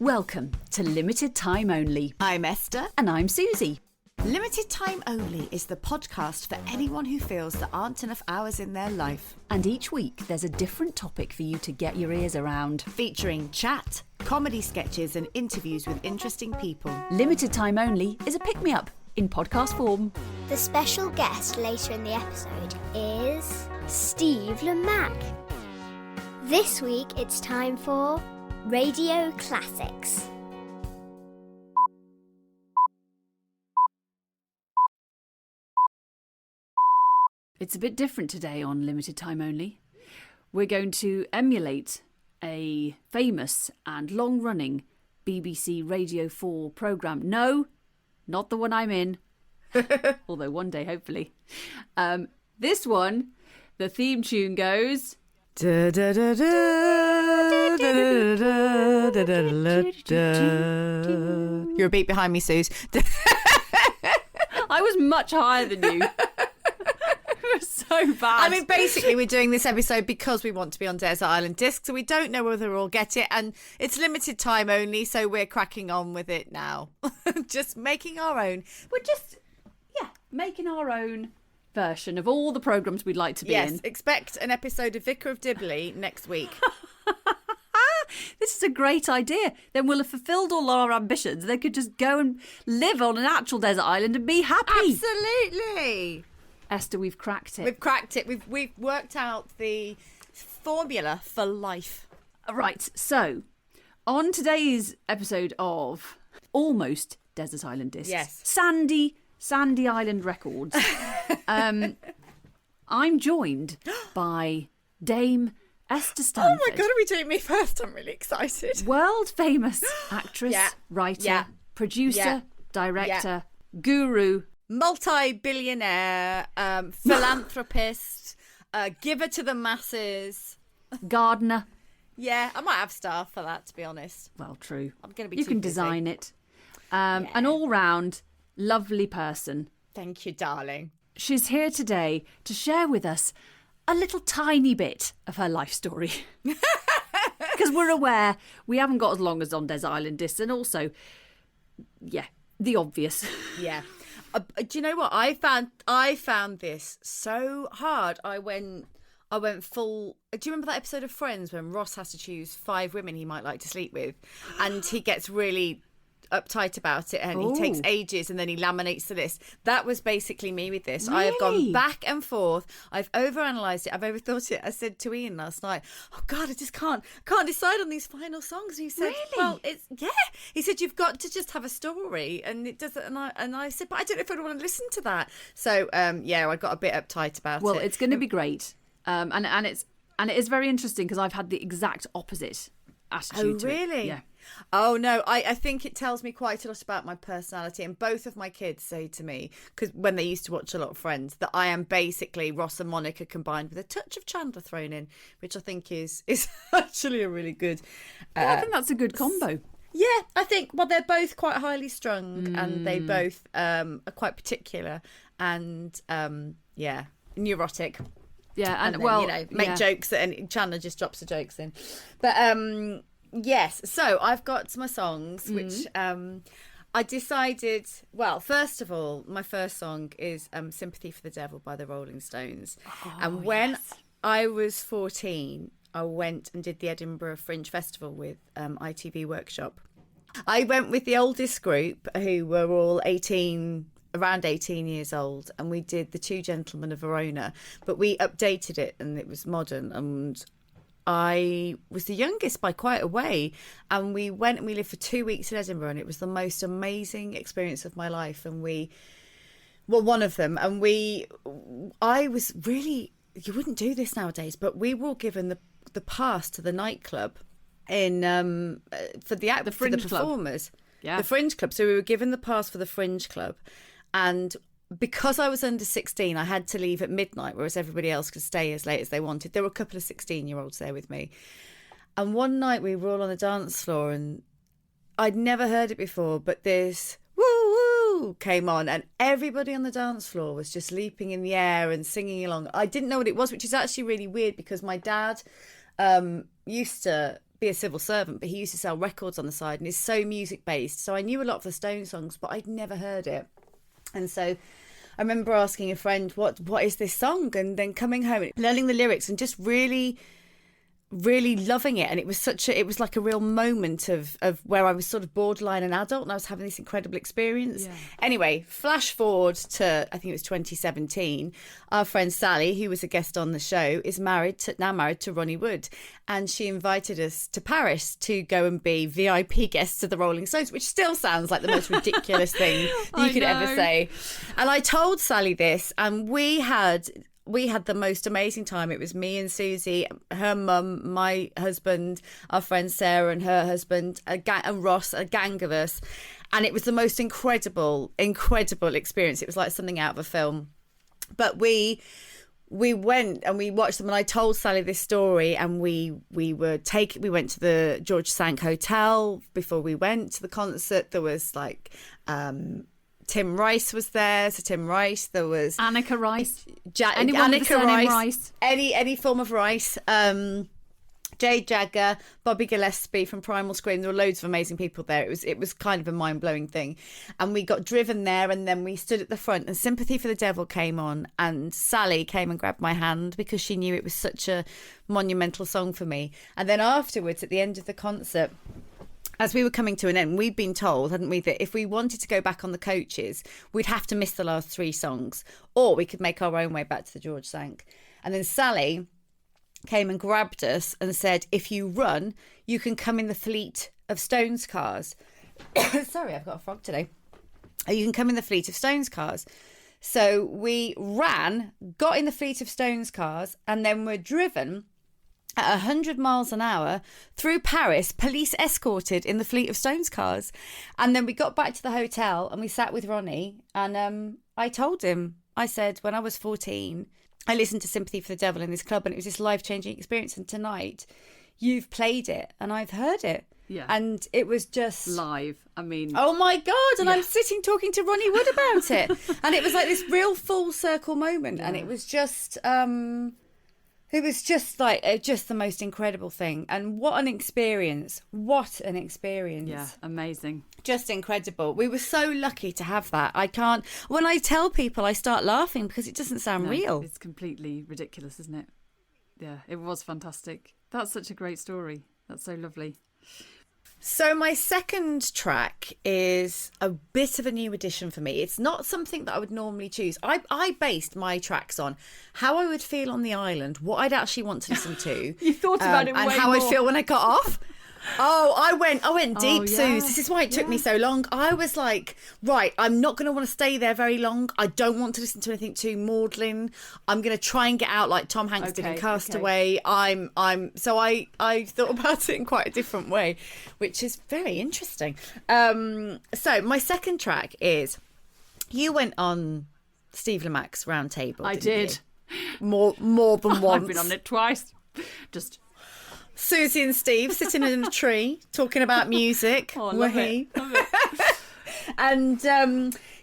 Welcome to Limited Time Only. I'm Esther. And I'm Susie. Limited Time Only is the podcast for anyone who feels there aren't enough hours in their life. And each week there's a different topic for you to get your ears around. Featuring chat, comedy sketches and interviews with interesting people. Limited Time Only is a pick-me-up in podcast form. The special guest later in the episode is Steve Lamacq. This week it's time for Radio Classics. It's a bit different today on Limited Time Only. We're going to emulate a famous and long-running BBC Radio 4 programme. No, not the one I'm in. Although one day, hopefully. This one, the theme tune goes... You're a beat behind me, Suze. I was much higher than you. It was so bad. I mean, basically, we're doing this episode because we want to be on Desert Island Disc, so we don't know whether we'll get it, and it's limited time only, so we're cracking on with it now. Just making our own. We're just, making our own version of all the programmes we'd like to be in. Yes, expect an episode of Vicar of Dibley next week. This is a great idea. Then we'll have fulfilled all our ambitions. They could just go and live on an actual desert island and be happy. Absolutely. Esther, we've cracked it. We've cracked it. We've worked out the formula for life. Right, so on today's episode of Almost Desert Island Discs, yes, Sandy Island Records, I'm joined by Dame Esther Stanford. Oh my God, are we doing me first? I'm really excited. World famous actress, writer, producer, director, guru, multi-billionaire, philanthropist, giver to the masses, gardener. Yeah, I might have staff for that, to be honest. Well, true. I'm going to be You too can busy. design it. An all-round lovely person. Thank you, darling. She's here today to share with us a little tiny bit of her life story. Because we're aware we haven't got as long as on Desert Island Discs, and also, the obvious. Yeah. Do you know what? I found this so hard. I went full. Do you remember that episode of Friends when Ross has to choose 5 women he might like to sleep with, and he gets really uptight about it, and he takes ages, and then he laminates the list? That was basically me with this. Really? I have gone back and forth. I've overanalyzed it. I've overthought it. I said to Ian last night, "Oh God, I just can't decide on these final songs." And he said, Really? "Well, it's He said, "You've got to just have a story," and it doesn't. And I said, "But I don't know if I'd want to listen to that." So I got a bit uptight about it. Well, it's going to be great, and it is very interesting because I've had the exact opposite attitude. Oh, really? To it. Yeah. Oh, no, I think it tells me quite a lot about my personality. And both of my kids say to me, because when they used to watch a lot of Friends, that I am basically Ross and Monica combined with a touch of Chandler thrown in, which I think is actually a really good... I think that's a good combo. Yeah, I think, well, they're both quite highly strung and they both are quite particular and, neurotic. Yeah, and then, make jokes, and Chandler just drops the jokes in. But... yes, so I've got my songs, which I decided, well, first of all, my first song is Sympathy for the Devil by the Rolling Stones. And when I was 14, I went and did the Edinburgh Fringe Festival with ITV Workshop. I went with the oldest group, who were all around 18 years old, and we did The Two Gentlemen of Verona, but we updated it and it was modern, and I was the youngest by quite a way, and we went and we lived for 2 weeks in Edinburgh, and it was the most amazing experience of my life. And one of them, and I was really, you wouldn't do this nowadays, but we were given the pass to the nightclub for the performers, the Fringe Club. So we were given the pass for the Fringe Club, and because I was under 16, I had to leave at midnight, whereas everybody else could stay as late as they wanted. There were a couple of 16-year-olds there with me. And one night we were all on the dance floor, and I'd never heard it before, but this woo-woo came on, and everybody on the dance floor was just leaping in the air and singing along. I didn't know what it was, which is actually really weird because my dad used to be a civil servant, but he used to sell records on the side, and it's so music based. So I knew a lot of the Stones songs, but I'd never heard it. And so I remember asking a friend, what is this song? And then coming home and learning the lyrics and just really loving it. And it was like a real moment of where I was sort of borderline an adult, and I was having this incredible experience. Yeah. Anyway, flash forward to, I think it was 2017. Our friend Sally, who was a guest on the show, is now married to Ronnie Wood. And she invited us to Paris to go and be VIP guests of the Rolling Stones, which still sounds like the most ridiculous thing you could ever say. And I told Sally this, and we had the most amazing time. It was me and Susie, her mum, my husband, our friend Sarah and her husband, and Ross, a gang of us. And it was the most incredible experience. It was like something out of a film. But we went and we watched them, and I told Sally this story, and we went to the George Sank Hotel before we went to the concert. There was like Tim Rice was there. So Tim Rice, there was Annika Rice. Annika Rice. Any form of Rice. Jade Jagger, Bobby Gillespie from Primal Scream. There were loads of amazing people there. It was kind of a mind-blowing thing. And we got driven there, and then we stood at the front, and Sympathy for the Devil came on, and Sally came and grabbed my hand because she knew it was such a monumental song for me. And then afterwards, at the end of the concert, as we were coming to an end, we'd been told, hadn't we, that if we wanted to go back on the coaches, we'd have to miss the last 3 songs, or we could make our own way back to the George Sank. And then Sally came and grabbed us and said, if you run, you can come in the fleet of Stones cars. Sorry, I've got a frog today. You can come in the fleet of Stones cars. So we ran, got in the fleet of Stones cars, and then were driven at 100 miles an hour through Paris, police escorted in the fleet of Stones cars. And then we got back to the hotel and we sat with Ronnie, and I told him, I said, when I was 14, I listened to Sympathy for the Devil in this club, and it was this life-changing experience. And tonight, you've played it, and I've heard it. Yeah. And it was just live. I mean, oh my God. And I'm sitting talking to Ronnie Wood about it. And it was like this real full circle moment. Yeah. And it was just, just the most incredible thing. And what an experience. What an experience. Yeah, amazing. Just incredible. We were so lucky to have that. When I tell people, I start laughing because it doesn't sound real. It's completely ridiculous, isn't it? Yeah, it was fantastic. That's such a great story. That's so lovely. So my second track is a bit of a new addition for me. It's not something that I would normally choose. I based my tracks on how I would feel on the island, what I'd actually want to listen to. You thought about it way and how more. I'd feel when I got off. Oh, I went deep, Suze. This is why it took me so long. I was like, right, I'm not going to want to stay there very long. I don't want to listen to anything too maudlin. I'm going to try and get out like Tom Hanks did in Castaway. So I thought about it in quite a different way, which is very interesting. So my second track is, you went on Steve Lamacq's round table. I did. More than once. I've been on it twice. Just Susie and Steve sitting in a tree talking about music. Oh, I love it. And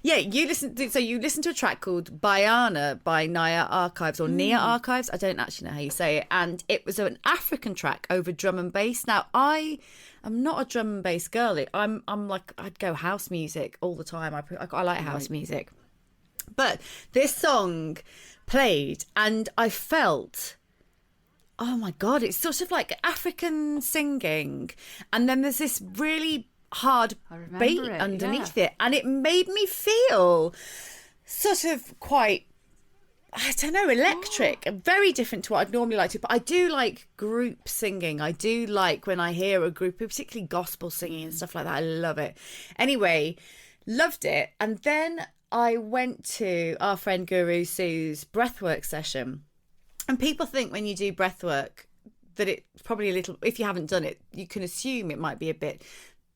you listened to a track called Bayana by Nia Archives, or Nia Archives. I don't actually know how you say it. And it was an African track over drum and bass. Now, I am not a drum and bass girly. I'm like, I'd go house music all the time. I like house music. But this song played, and I felt, oh my God, it's sort of like African singing. And then there's this really hard beat underneath it. And it made me feel sort of quite, I don't know, electric. Very different to what I'd normally like to. But I do like group singing. I do like when I hear a group, particularly gospel singing and stuff like that. I love it. Anyway, loved it. And then I went to our friend Guru Sue's breathwork session. And people think when you do breath work that it's probably a little, if you haven't done it, you can assume it might be a bit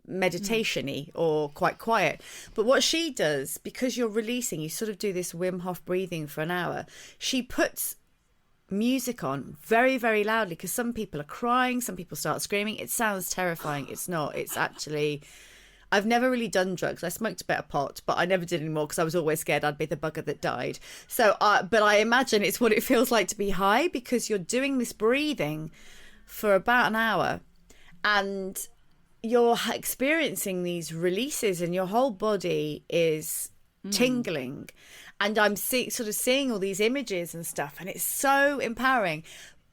meditation-y or quite quiet. But what she does, because you're releasing, you sort of do this Wim Hof breathing for an hour. She puts music on very, very loudly, because some people are crying, some people start screaming. It sounds terrifying. It's not. It's actually... I've never really done drugs. I smoked a bit of pot, but I never did anymore because I was always scared I'd be the bugger that died. So, but I imagine it's what it feels like to be high, because you're doing this breathing for about an hour, and you're experiencing these releases and your whole body is tingling, and I'm sort of seeing all these images and stuff, and it's so empowering.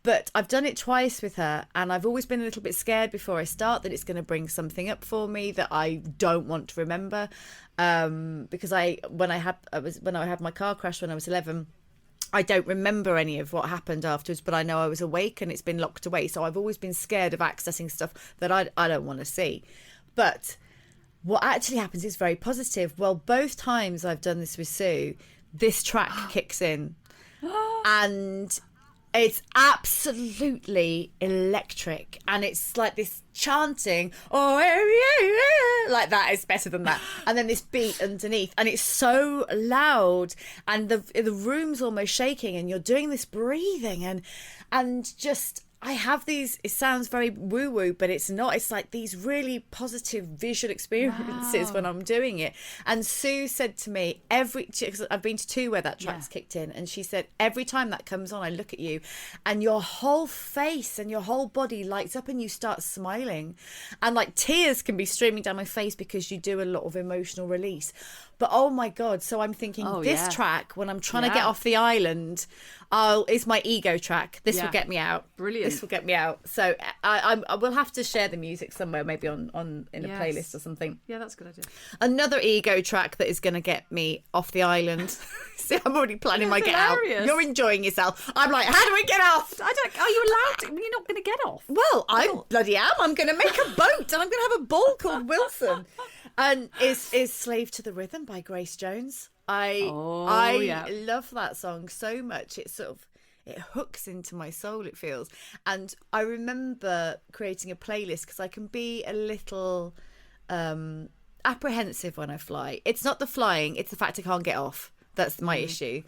But I've done it twice with her, and I've always been a little bit scared before I start that it's going to bring something up for me that I don't want to remember, because when I had my car crash when I was 11, I don't remember any of what happened afterwards, but I know I was awake and it's been locked away. So I've always been scared of accessing stuff that I don't want to see. But what actually happens is very positive. Well, both times I've done this with Sue, this track kicks in, and it's absolutely electric, and it's like this chanting, oh yeah, like that is better than that, and then this beat underneath, and it's so loud, and the room's almost shaking, and you're doing this breathing, and just I have these, it sounds very woo-woo, but it's not. It's like these really positive visual experiences when I'm doing it. And Sue said to me, because I've been to 2 where that track's kicked in, and she said, every time that comes on, I look at you and your whole face and your whole body lights up and you start smiling. And like tears can be streaming down my face because you do a lot of emotional release. But oh my God, so I'm thinking this track, when I'm trying to get off the island, is my ego track. This will get me out. Brilliant. This will get me out. So I will have to share the music somewhere, maybe in a playlist or something. Yeah, that's a good idea. Another ego track that is going to get me off the island. See, I'm already planning my get out. You're enjoying yourself. I'm like, how do we get off? Are you allowed to? You're not going to get off. Well, I bloody am. I'm going to make a boat, and I'm going to have a ball called Wilson. And is Slave to the Rhythm by Grace Jones. I love that song so much. It hooks into my soul, it feels. And I remember creating a playlist because I can be a little apprehensive when I fly. It's not the flying, it's the fact I can't get off. That's my issue.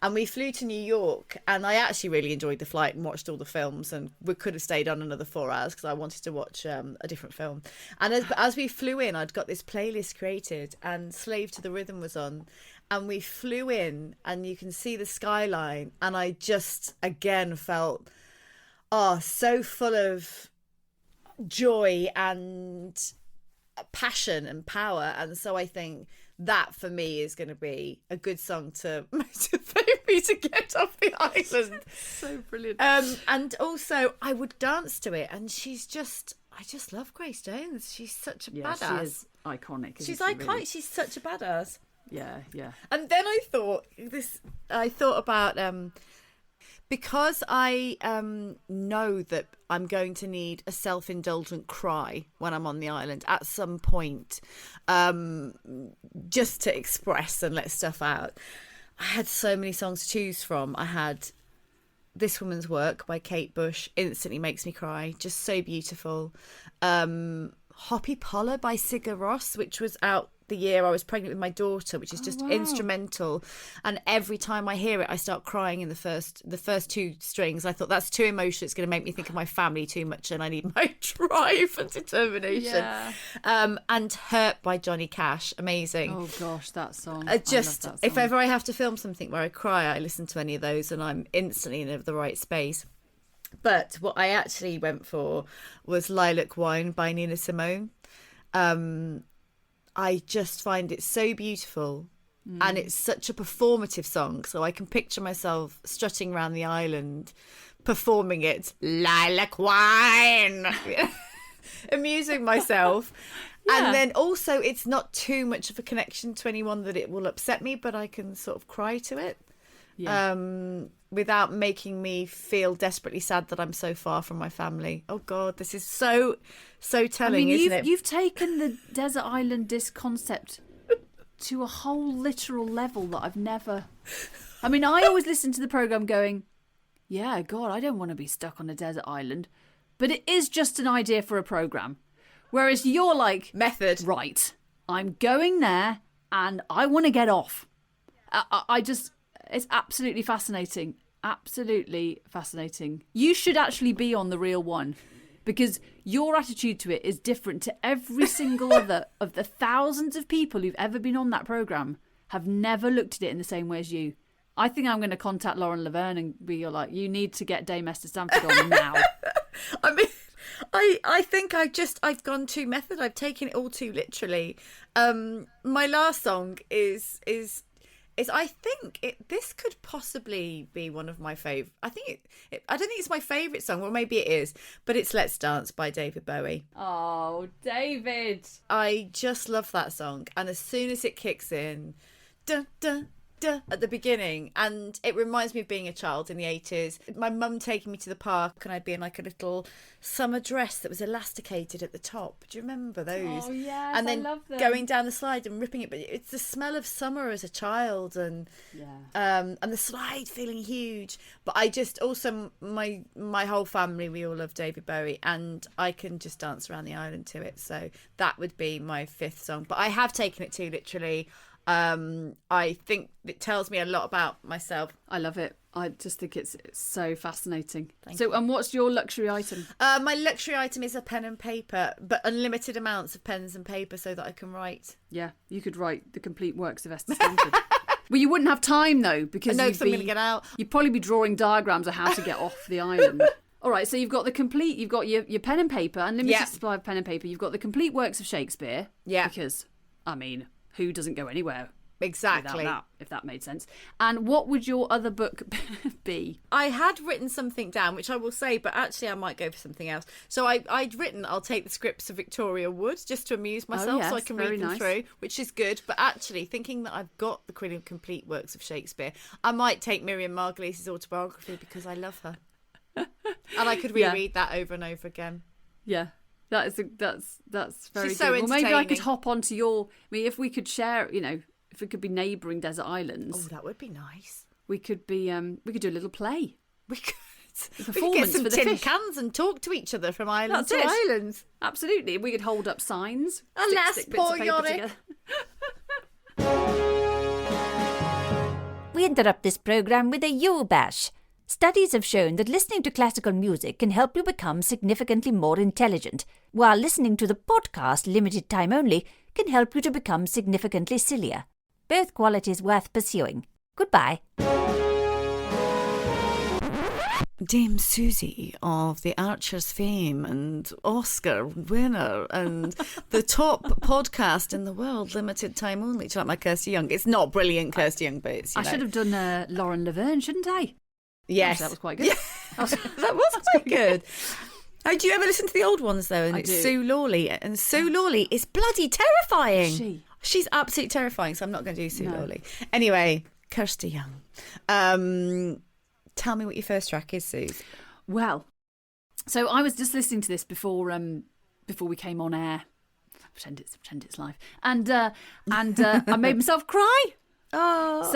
And we flew to New York, and I actually really enjoyed the flight and watched all the films, and we could have stayed on another 4 hours because I wanted to watch a different film. And as we flew in, I'd got this playlist created, and Slave to the Rhythm was on, and we flew in, and you can see the skyline, and I just again felt so full of joy and passion and power. And so I think that for me is going to be a good song to motivate me to get off the island. So brilliant. And also I would dance to it, and I just love Grace Jones. She's such a badass. She is iconic. She's iconic. Really? She's such a badass. Yeah. And then I thought about because I know that I'm going to need a self-indulgent cry when I'm on the island at some point, just to express and let stuff out. I had so many songs to choose from. I had This Woman's Work by Kate Bush, instantly makes me cry, just so beautiful. Hoppy Poller by Sigur Rós, which was out the year I was pregnant with my daughter, which is just instrumental, and every time I hear it I start crying in the first 2 strings. I thought that's too emotional, it's going to make me think of my family too much, and I need my drive and determination. And Hurt by Johnny Cash, amazing. Oh gosh, that song. I love that song. If ever I have to film something where I cry, I listen to any of those and I'm instantly in the right space. But what I actually went for was Lilac Wine by Nina Simone. I just find it so beautiful, and it's such a performative song, so I can picture myself strutting around the island performing it, Lilac Wine, amusing myself. And then also it's not too much of a connection to anyone that it will upset me, but I can sort of cry to it without making me feel desperately sad that I'm so far from my family. Oh God, this is so telling, isn't it? You've taken the desert island disc concept to a whole literal level that I've never... I mean, I always listen to the programme going, yeah, God, I don't want to be stuck on a desert island. But it is just an idea for a programme. Whereas you're like... Method. Right, I'm going there and I want to get off. I just... It's absolutely fascinating. Absolutely fascinating. You should actually be on The Real One, because your attitude to it is different to every single other of the thousands of people who've ever been on that programme have never looked at it in the same way as you. I think I'm going to contact Lauren Laverne and be like, you need to get Dame Esther Stanford on now. I mean, I think I've gone too method. I've taken it all too literally. My last song is I think this could possibly be one of my favorite. I don't think it's my favorite song. Well, maybe it is, but it's "Let's Dance" by David Bowie. Oh, David! I just love that song, and as soon as it kicks in, dun dun at the beginning, and it reminds me of being a child in the 80s. My mum taking me to the park, and I'd be in like a little summer dress that was elasticated at the top. Do you remember those? Oh yes, and then I love them. going down the slide and ripping it. But it's the smell of summer as a child, and and the slide feeling huge. But I just also my whole family, we all love David Bowie, and I can just dance around the island to it. So that would be my fifth song. But I have taken it too literally. I think it tells me a lot about myself. I love it. I just think it's so fascinating. And what's your luxury item? My luxury item is a pen and paper, but unlimited amounts of pens and paper so that I can write. Yeah, you could write the complete works of Esther Stanford. Well, you wouldn't have time though, because I'm going to get out. You'd probably be drawing diagrams of how to get off the island. All right, so you've got your pen and paper, unlimited supply of pen and paper. You've got the complete works of Shakespeare. Yeah. Because, I mean, who doesn't go anywhere exactly without that, if that made sense? And what would your other book be? I had written something down, which I will say, but actually I might go for something else. So I'd written, I'll take the scripts of Victoria Wood just to amuse myself, so I can read them through, which is good. But actually, thinking that I've got the complete works of Shakespeare, I might take Miriam Margolyes' autobiography because I love her. And I could reread that over and over again. Yeah. That's very She's good. so Well, maybe I could entertaining. hop onto if we could share, if we could be neighbouring desert islands. Oh, that would be nice. We could be we could do a little play. We could Performance get some for the tin fish. cans and talk to each other from island That's to it. island. Absolutely. We could hold up signs. Alas, stick bits of poor paper Yorick. together. We interrupt this program with a yo bash. Studies have shown that listening to classical music can help you become significantly more intelligent, while listening to the podcast Limited Time Only can help you to become significantly sillier. Both qualities worth pursuing. Goodbye. Dame Susie of the Archer's fame and Oscar winner and the top podcast in the world, Limited Time Only. Do you like my Kirsty Young? It's not brilliant Kirsty Young, but it's, I should have done Lauren Laverne, shouldn't I? Yes. Actually, that was quite good. That was quite good. Oh, do you ever listen to the old ones though? And I it's do. Sue Lawley. And Sue Lawley is bloody terrifying. She's absolutely terrifying, so I'm not going to do Sue Lawley. Anyway, Kirsty Young. Tell me what your first track is, Suze. Well, so I was just listening to this before we came on air. Pretend it's live, and I made myself cry. Oh,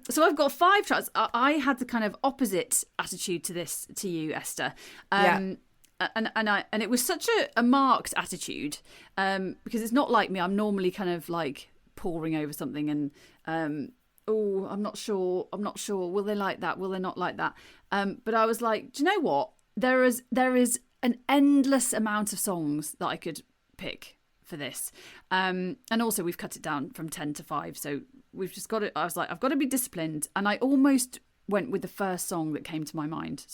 So I've got 5 tracks. I had the kind of opposite attitude to you, Esther. And it was such a marked attitude because it's not like me. I'm normally kind of like poring over something and I'm not sure. Will they like that? Will they not like that? But I was like, do you know what? There is an endless amount of songs that I could pick for this. And also we've cut it down from 10 to 5. So we've just got it. I was like, I've got to be disciplined. And I almost went with the first songs that came to my mind.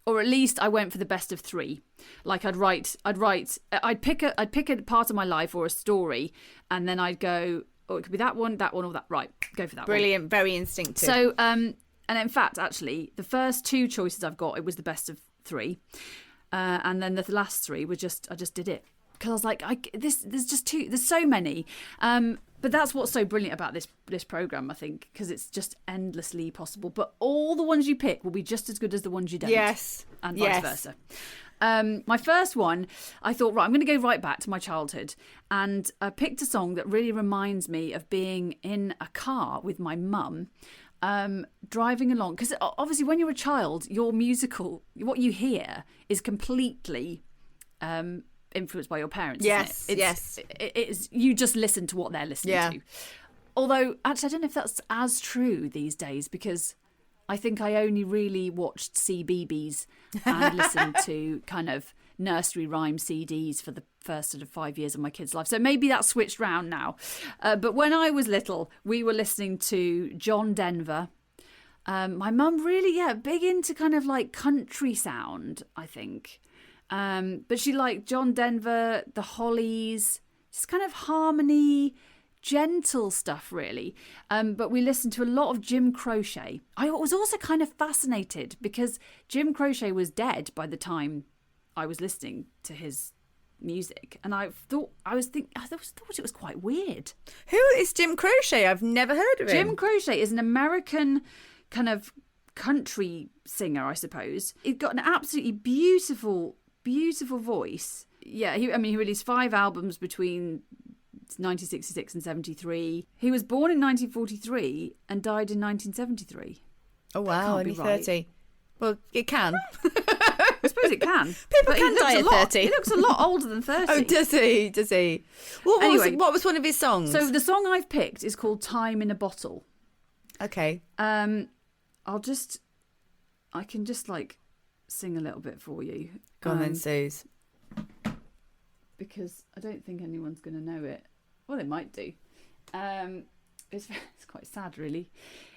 Or at least I went for the best of 3. Like I'd pick a part of my life or a story, and then I'd go, oh, it could be that one, or that. Right, go for that. brilliant, very instinctive. So, and in fact, actually, the first 2 choices I've got, it was the best of 3, and then the last 3 were I just did it because I was like, there's just too, there's so many. But that's what's so brilliant about this program, I think, because it's just endlessly possible. But all the ones you pick will be just as good as the ones you don't. Yes, and vice versa. My first one, I thought, right, I'm going to go right back to my childhood, and I picked a song that really reminds me of being in a car with my mum, driving along. Because obviously, when you're a child, your musical, what you hear is completely influenced by your parents. Yes, isn't it? yes. It's you just listen to what they're listening to. Although, actually, I don't know if that's as true these days, because I think I only really watched CBeebies and listened to kind of nursery rhyme CDs for the first sort of 5 years of my kids' life. So maybe that's switched round now. But when I was little, we were listening to John Denver. My mum really, big into kind of like country sound, I think. But she liked John Denver, the Hollies, just kind of harmony, gentle stuff, really. But we listened to a lot of Jim Croce. I was also kind of fascinated because Jim Croce was dead by the time I was listening to his music, and I thought it was quite weird. Who is Jim Croce? I've never heard of him. Jim Croce is an American kind of country singer, I suppose. He's got an absolutely beautiful voice. Yeah, he released 5 albums between 1966 and 73. He was born in 1943 and died in 1973. Oh wow, only 30. Well, it can. I suppose it can. People can die at 30. He looks a lot older than 30. Oh, does he? What was one of his songs? So the song I've picked is called Time in a Bottle. Okay. I can just like sing a little bit for you. Go on then, Suze. Because I don't think anyone's going to know it. Well, they might do. It's quite sad, really.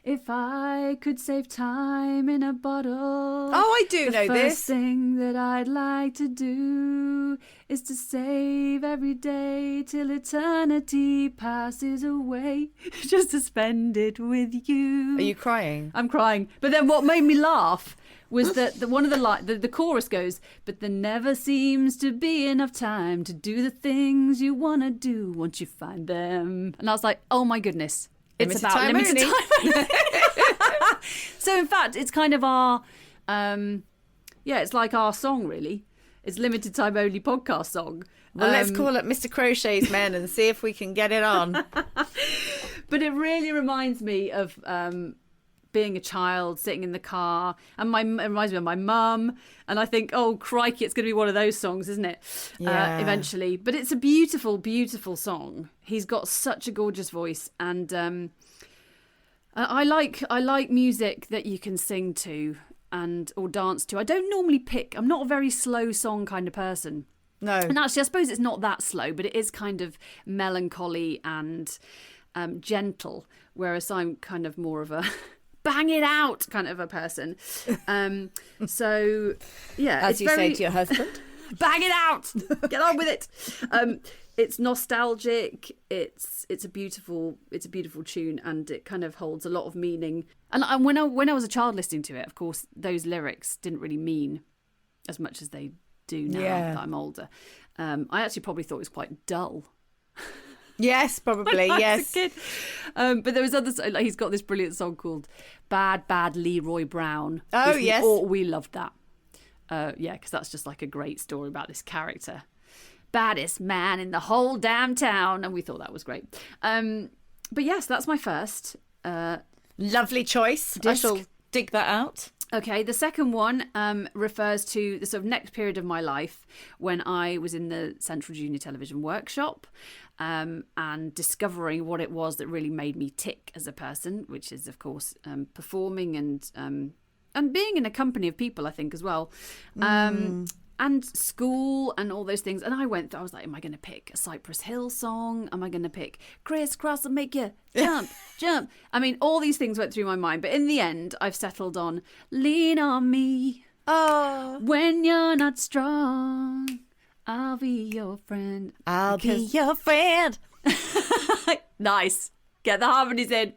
If I could save time in a bottle. Oh, I do know this. The first thing that I'd like to do is to save every day till eternity passes away, just to spend it with you. Are you crying? I'm crying. But then what made me laugh was that one of the chorus goes, but there never seems to be enough time to do the things you want to do once you find them. And I was like, oh my goodness. It's about limited time. So in fact, it's kind of our, it's like our song really. It's limited time only podcast song. Well, let's call it Mr. Crochet's Men and see if we can get it on. But it really reminds me of being a child, sitting in the car, and it reminds me of my mum. And I think, oh crikey, it's going to be one of those songs, isn't it? Yeah. Eventually. But it's a beautiful, beautiful song. He's got such a gorgeous voice, and I like music that you can sing to or dance to. I don't normally pick. I'm not a very slow song kind of person. No. And actually, I suppose it's not that slow, but it is kind of melancholy and gentle, whereas I'm kind of more of a bang it out kind of a person. So, yeah. As you say to your husband. Bang it out! Get on with it! It's nostalgic. It's a beautiful tune, and it kind of holds a lot of meaning. And when I was a child listening to it, of course, those lyrics didn't really mean as much as they do now that I'm older. I actually probably thought it was quite dull. Yes, probably. When I yes. was a kid. But there was like he's got this brilliant song called "Bad Leroy Brown." Oh yes, we loved that. Because that's just like a great story about this character, baddest man in the whole damn town, and we thought that was great. But yes, that's my first. Lovely choice. Disc. I shall dig that out. Okay, the second one refers to the sort of next period of my life when I was in the Central Junior Television workshop and discovering what it was that really made me tick as a person, which is, of course, performing and being in a company of people, I think, as well. And school and all those things. And I was like, am I going to pick a Cypress Hill song? Am I going to pick Crisscross and Make You Jump, Jump? I mean, all these things went through my mind. But in the end, I've settled on Lean on Me. Oh. When you're not strong, I'll be your friend. I'll be your friend. Nice. Get the harmonies in.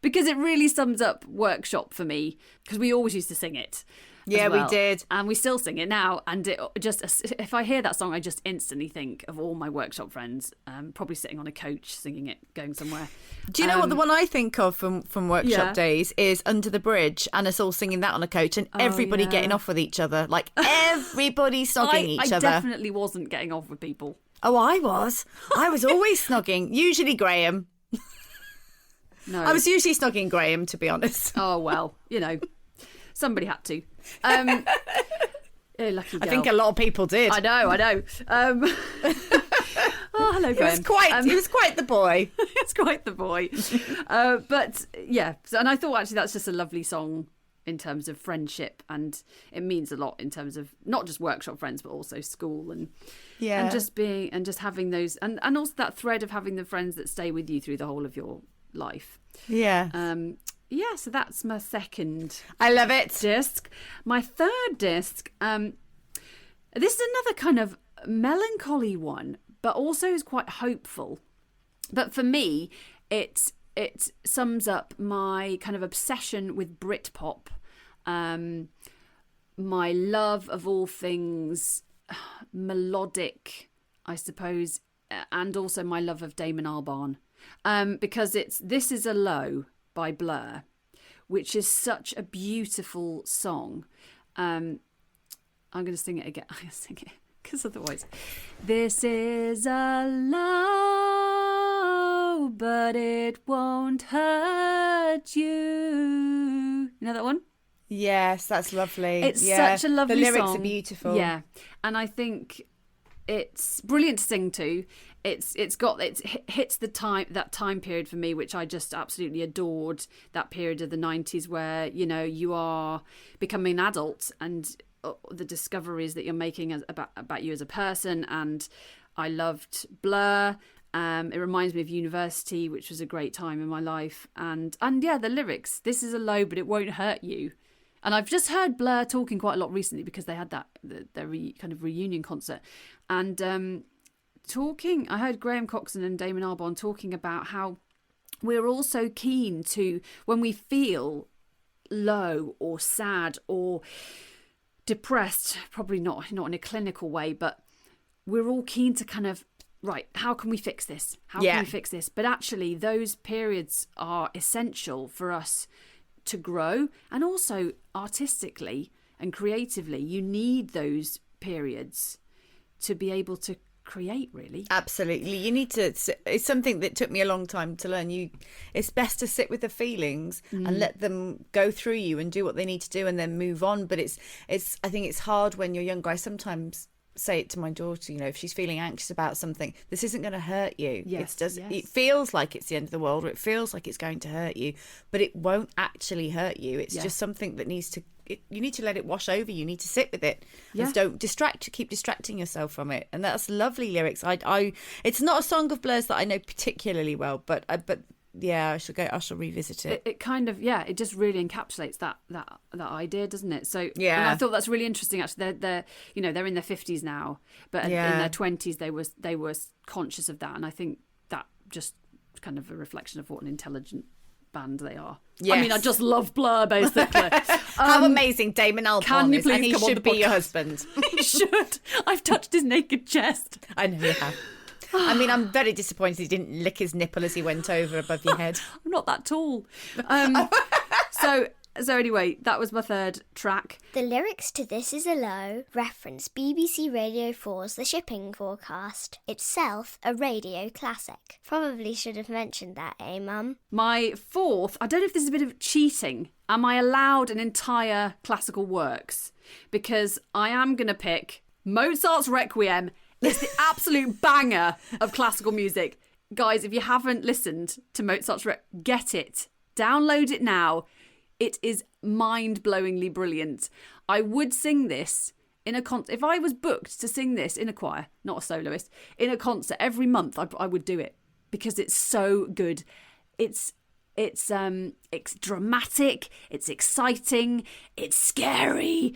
Because it really sums up workshop for me. Because we always used to sing it. Yeah, we did. And we still sing it now. And it just, if I hear that song, I just instantly think of all my workshop friends, probably sitting on a coach singing it, going somewhere. Do you know what the one I think of from workshop days is Under the Bridge, and us all singing that on a coach and everybody getting off with each other. Like everybody snogging each other. I definitely wasn't getting off with people. Oh, I was. I was always snogging. Usually Graham. No. I was usually snogging Graham, to be honest. Oh, well, somebody had to. Lucky girl. I think a lot of people did. I know. Oh, hello, Graham. He was quite the boy. It's quite the boy. But yeah, and I thought actually that's just a lovely song in terms of friendship, and it means a lot in terms of not just workshop friends but also school and just having those and also that thread of having the friends that stay with you through the whole of your life. Yeah. So that's my second. I love it. Disc. My third disc. This is another kind of melancholy one, but also is quite hopeful. But for me, it sums up my kind of obsession with Britpop, my love of all things melodic, I suppose, and also my love of Damon Albarn, because it's This Is a Low by Blur, which is such a beautiful song. I'm going to sing it again. I'm going to sing it because otherwise. This is a low, but it won't hurt you. You know that one? Yes, that's lovely. It's such a lovely song. The lyrics are beautiful. Yeah, and I think it's brilliant to sing to. It hits that time period for me, which I just absolutely adored. That period of the 90s where, you know, you are becoming an adult and the discoveries that you're making about you as a person. And I loved Blur. It reminds me of university, which was a great time in my life. And yeah, the lyrics, this is a low, but it won't hurt you. And I've just heard Blur talking quite a lot recently because they had their kind of reunion concert. And I heard Graham Coxon and Damon Albarn talking about how we're all so keen to, when we feel low or sad or depressed, probably not in a clinical way, but we're all keen to kind of, right, how can we fix this? How can we fix this? But actually, those periods are essential for us to grow, and also artistically and creatively. You need those periods to be able to create, really. Absolutely. You need to, it's something that took me a long time to learn. It's best to sit with the feelings and let them go through you and do what they need to do and then move on. But I think it's hard when you're younger. I sometimes say it to my daughter, you know, if she's feeling anxious about something, this isn't going to hurt you. It feels like it's the end of the world, or it feels like it's going to hurt you, but it won't actually hurt you. It's just something that needs to, you need to let it wash over you. You need to sit with it. And don't keep distracting yourself from it. And that's lovely lyrics. It's not a song of Blur's that I know particularly well, but yeah, I shall revisit it. It kind of, it just really encapsulates that idea, doesn't it? So yeah, and I thought that's really interesting. Actually, they're in their 50s now, but in their 20s they were conscious of that, and I think that just kind of a reflection of what an intelligent band they are. Yes. I mean, I just love Blur, basically. How amazing Damon Albarn is, and he should be your husband. He should. I've touched his naked chest. I know you have. I mean, I'm very disappointed he didn't lick his nipple as he went over above your head. I'm not that tall. So anyway, that was my third track. The lyrics to This Is a Low reference BBC Radio 4's The Shipping Forecast, itself a radio classic. Probably should have mentioned that, Mum? My fourth, I don't know if this is a bit of cheating. Am I allowed an entire classical works? Because I am going to pick Mozart's Requiem. It's the absolute banger of classical music. Guys, if you haven't listened to Mozart's Requiem, get it. Download it now. It is mind-blowingly brilliant. I would sing this in a concert. If I was booked to sing this in a choir, not a soloist, in a concert every month, I would do it because it's so good. It's dramatic, it's exciting, it's scary.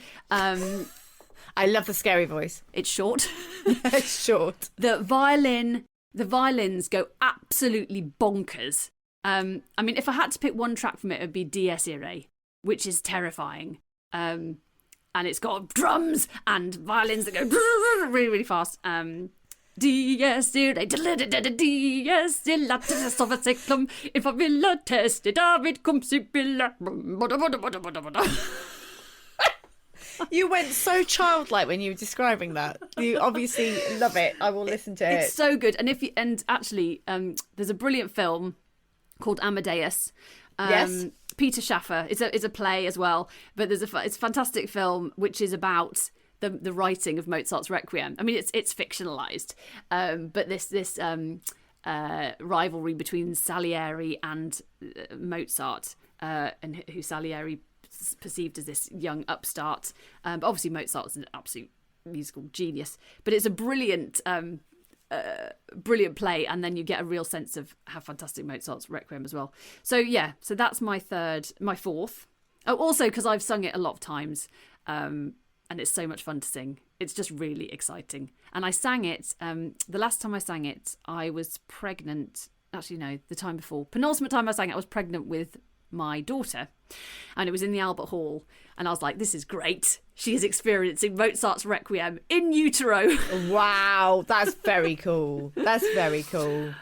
I love the scary voice. It's short. It's short. The violins go absolutely bonkers. I mean, if I had to pick one track from it, it would be Dies Irae, which is terrifying. And it's got drums and violins that go really, really fast. Dies Irae, Dies Irae, Soverseclum, if I will test it, David cum sibilla. You went so childlike when you were describing that. You obviously love it. I will listen to it. It's so good. And actually, there's a brilliant film called Amadeus. Yes. Peter Schaffer. It's a play as well, but it's a fantastic film which is about the writing of Mozart's Requiem. I mean, it's fictionalized, but this rivalry between Salieri and Mozart, and who Salieri perceived as this young upstart, but obviously Mozart's an absolute musical genius. But it's a brilliant play, and then you get a real sense of how fantastic Mozart's Requiem as well. So that's my fourth. Oh, also because I've sung it a lot of times, and it's so much fun to sing. it's just really exciting. And I sang it, the last time I sang it, I was pregnant. Actually, no, the time before. Penultimate time I sang it, I was pregnant with my daughter. And it was in the Albert Hall. And I was like, this is great. She is experiencing Mozart's Requiem in utero. Wow, that's very cool. That's very cool.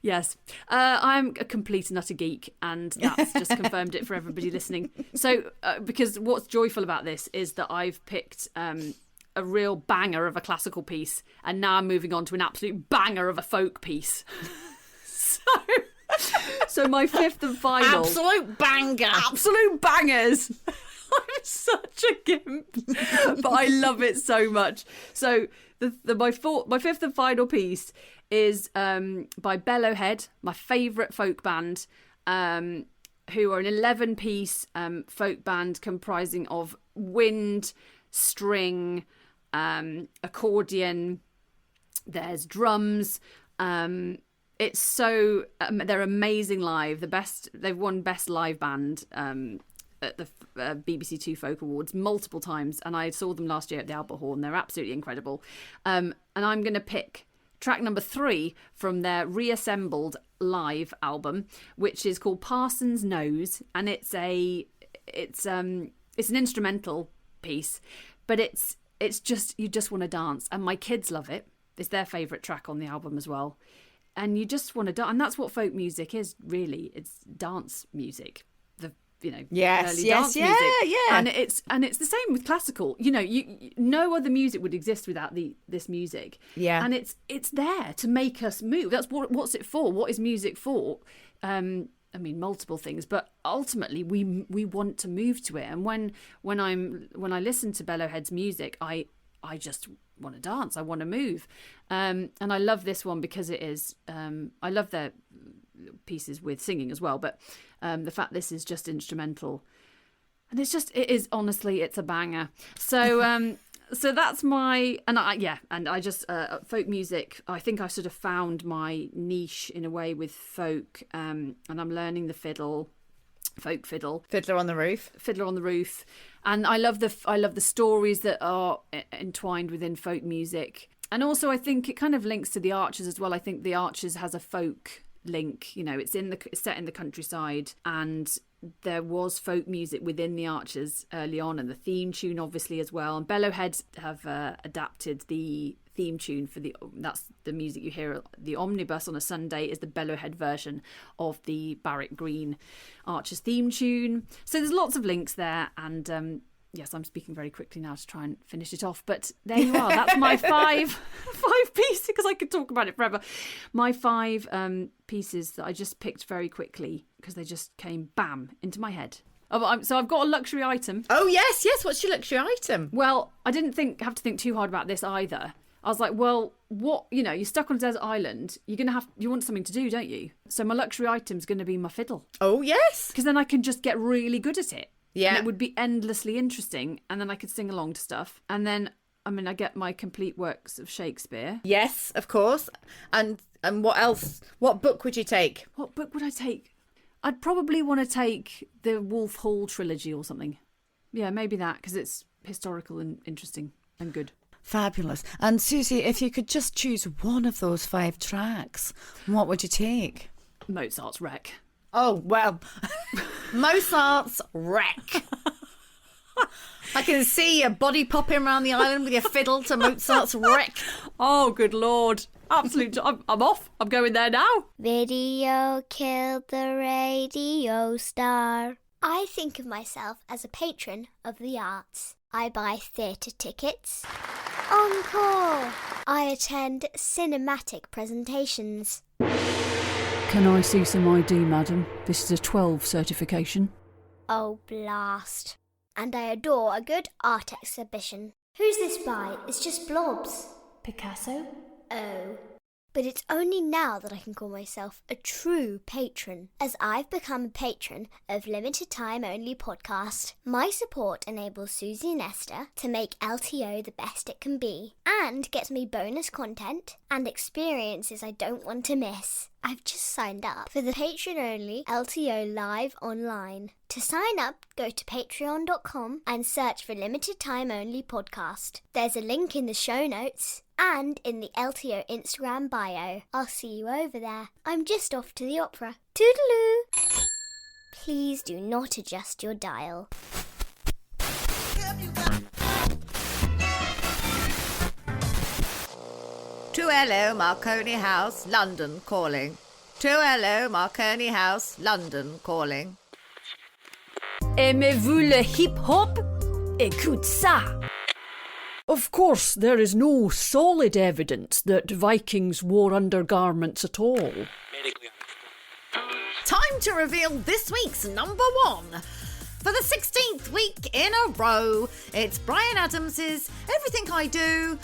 Yes, I'm a complete and utter geek, and that's just confirmed it for everybody listening. So, because what's joyful about this is that I've picked a real banger of a classical piece, and now I'm moving on to an absolute banger of a folk piece. So my fifth and final... Absolute banger. Absolute bangers. I'm such a gimp, but I love it so much. So my fifth and final piece is by Bellowhead, my favourite folk band, who are an 11-piece folk band comprising of wind, string, accordion, there's drums. It's so they're amazing live. They've won best live band at the BBC Two Folk Awards multiple times, and I saw them last year at the Albert Hall, and they're absolutely incredible. And I'm going to pick track number 3 from their reassembled live album, which is called Parson's Nose, and it's an instrumental piece, but it's just, you just want to dance, and my kids love it. It's their favourite track on the album as well, and you just want to dance, and that's what folk music is really. It's dance music. Yes, early dance music. yeah. And it's the same with classical. No other music would exist without this music. Yeah. And it's there to make us move. That's what's it for? What is music for? Multiple things, but ultimately we want to move to it. And when I listen to Bellowhead's music, I just want to dance. I want to move. And I love this one because it is. I love their pieces with singing as well, but the fact this is just instrumental, and it's a banger. So so that's my, and I just folk music. I think I sort of found my niche in a way with folk, and I'm learning the folk fiddle, Fiddler on the Roof, and I love the stories that are entwined within folk music, and also I think it kind of links to the Archers as well. I think the Archers has a folk link. It's set in the countryside, and there was folk music within the Archers early on, and the theme tune obviously as well. And Bellowhead have adapted the theme tune that's the music you hear. The omnibus on a Sunday is the Bellowhead version of the Barrack Green Archers theme tune. So there's lots of links there, and yes, I'm speaking very quickly now to try and finish it off, but there you are. That's my five pieces, because I could talk about it forever. My 5 pieces that I just picked very quickly because they just came bam into my head. So I've got a luxury item. Oh yes. What's your luxury item? Well, I didn't have to think too hard about this either. I was like, well, what, you're stuck on a desert island. You want something to do, don't you? So my luxury item's going to be my fiddle. Oh yes. Because then I can just get really good at it. Yeah. And it would be endlessly interesting. And then I could sing along to stuff. And then, I get my complete works of Shakespeare. Yes, of course. And what else? What book would you take? What book would I take? I'd probably want to take the Wolf Hall trilogy or something. Yeah, maybe that, because it's historical and interesting and good. Fabulous. And Susie, if you could just choose one of those 5 tracks, what would you take? Mozart's Wreck. Oh, well, Mozart's Wreck. I can see your body popping around the island with your fiddle to Mozart's Wreck. Oh, good Lord. Absolute. I'm off. I'm going there now. Video killed the radio star. I think of myself as a patron of the arts. I buy theatre tickets. Encore! I attend cinematic presentations. Can I see some ID, madam? This is a 12 certification. Oh, blast. And I adore a good art exhibition. Who's this by? It's just blobs. Picasso? Oh. But it's only now that I can call myself a true patron, as I've become a patron of Limited Time Only podcast. My support enables Susie and Esther to make LTO the best it can be, and gets me bonus content and experiences I don't want to miss. I've just signed up for the patron-only LTO Live Online. To sign up, go to patreon.com and search for Limited Time Only podcast. There's a link in the show notes and in the LTO Instagram bio. I'll see you over there. I'm just off to the opera. Toodaloo! Please do not adjust your dial. To hello, Marconi House, London calling. To hello, Marconi House, London calling. Aimez-vous le hip-hop? Écoute ça! Of course, there is no solid evidence that Vikings wore undergarments at all. Time to reveal this week's number one. For the 16th week in a row, it's Bryan Adams's Everything I Do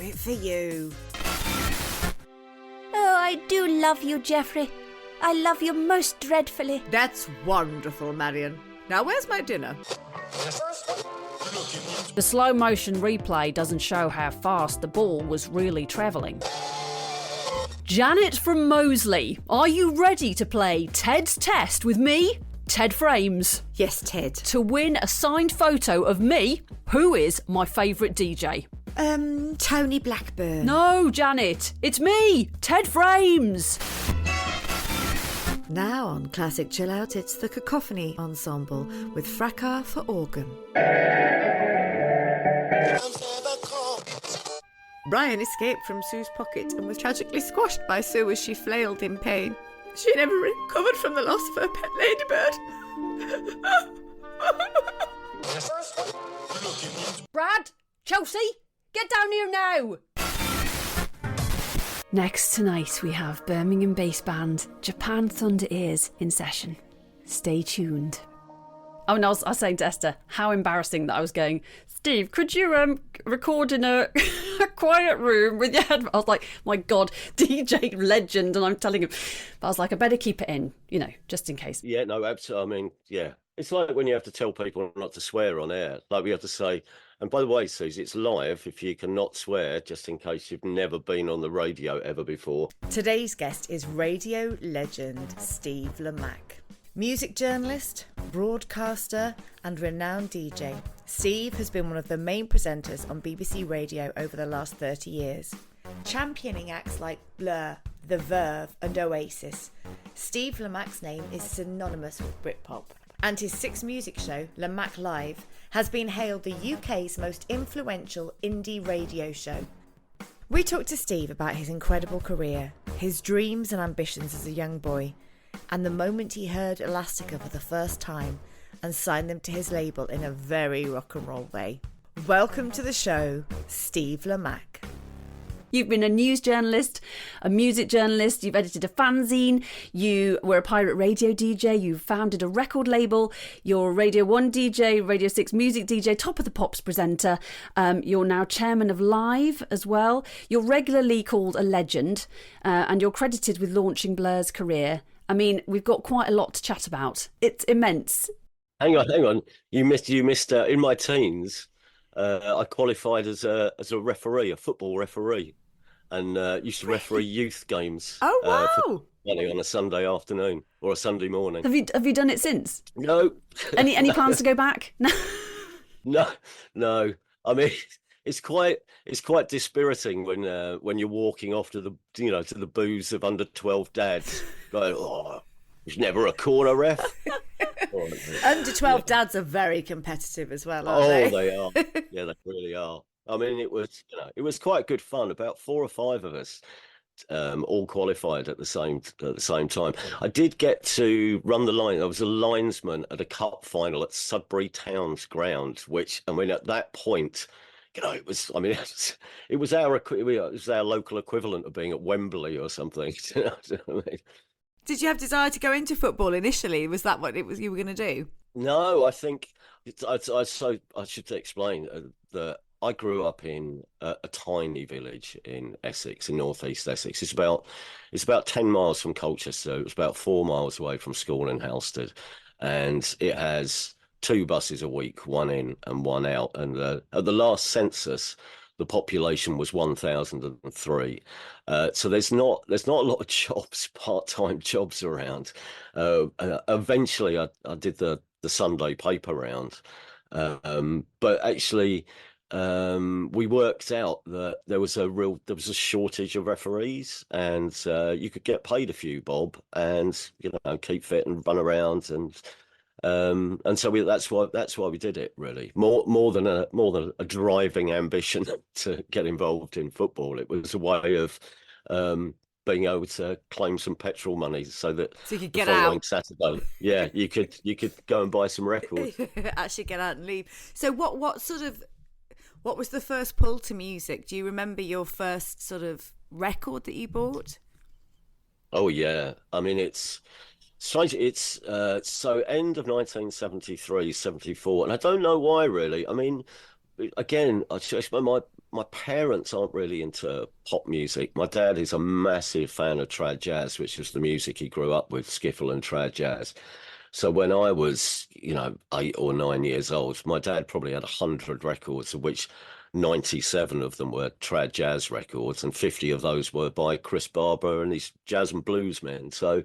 It For You. Oh, I do love you, Geoffrey. I love you most dreadfully. That's wonderful, Marion. Now, where's my dinner? The slow motion replay doesn't show how fast the ball was really travelling. Janet from Moseley, are you ready to play Ted's Test with me, Ted Frames? Yes, Ted. To win a signed photo of me, who is my favourite DJ? Tony Blackburn. No, Janet, it's me, Ted Frames. Now on Classic Chill Out, it's the Cacophony Ensemble with Fracas for organ. Brian escaped from Sue's pocket and was tragically squashed by Sue as she flailed in pain. She never recovered from the loss of her pet ladybird. Brad, Chelsea, get down here now. Next tonight we have Birmingham bass band Japan Thunder Ears in session. Stay tuned. Oh, and I was saying to Esther, how embarrassing that I was going, Steve, could you record in a quiet room with your headphones? I was like, my God, DJ legend, and I'm telling him. But I was like, I better keep it in, just in case. Yeah, no, absolutely. I mean, yeah. It's like when you have to tell people not to swear on air. Like we have to say, and by the way, Susie, it's live if you cannot swear, just in case you've never been on the radio ever before. Today's guest is radio legend Steve Lamacq. Music journalist, broadcaster and renowned DJ, Steve has been one of the main presenters on BBC Radio over the last 30 years. Championing acts like Blur, The Verve and Oasis, Steve Lamacq's name is synonymous with Britpop. And his sixth music show, Lamacq Live, has been hailed the UK's most influential indie radio show. We talked to Steve about his incredible career, his dreams and ambitions as a young boy, and the moment he heard Elastica for the first time and signed them to his label in a very rock and roll way. Welcome to the show, Steve Lamacq. You've been a news journalist, a music journalist, you've edited a fanzine, you were a pirate radio DJ, you founded a record label, you're a Radio 1 DJ, Radio 6 music DJ, Top of the Pops presenter, you're now chairman of Live as well. You're regularly called a legend, and you're credited with launching Blur's career. I mean, we've got quite a lot to chat about. It's immense. Hang on. You missed. In my teens, I qualified as a referee, a football referee, and used to referee youth games. Oh wow! On a Sunday afternoon or a Sunday morning. Have you done it since? No. Any plans to go back? No. I mean, it's quite dispiriting when you're walking off to the booze of under 12 dads, going, oh, there's never a corner ref. Under 12 dads are very competitive as well, aren't they? Oh, they are. Yeah, they really are. I mean, it was quite good fun. About 4 or 5 of us, all qualified at the same time. I did get to run the line. I was a linesman at a cup final at Sudbury Town's ground, which, I mean, at that point, it was our local equivalent of being at Wembley or something. You know what I mean? Did you have desire to go into football initially? Was that what you were going to do? No, I think I should explain that I grew up in a tiny village in Essex, in northeast Essex. It's about 10 miles from Colchester. It was about 4 miles away from school in Halstead, and it has two buses a week, one in and one out. And at the last census, the population was 1,003. So there's not a lot of jobs, part-time jobs around. Eventually, I did the Sunday paper round, but actually. We worked out that there was a shortage of referees, and you could get paid a few bob, and keep fit and run around, and so that's why we did it, really, more than a driving ambition to get involved in football. It was a way of being able to claim some petrol money so that So you could the get following out. Saturday, yeah, you could go and buy some records. Actually get out and leave. So what was the first pull to music? Do you remember your first sort of record that you bought? Oh yeah, I mean it's strange. It's so end of 1973, 74, and I don't know why really. I mean, again, my parents aren't really into pop music. My dad is a massive fan of trad jazz, which was the music he grew up with, skiffle and trad jazz. So when I was, 8 or 9 years old, my dad probably had 100 records, of which 97 of them were trad jazz records, and 50 of those were by Chris Barber and these jazz and blues men. So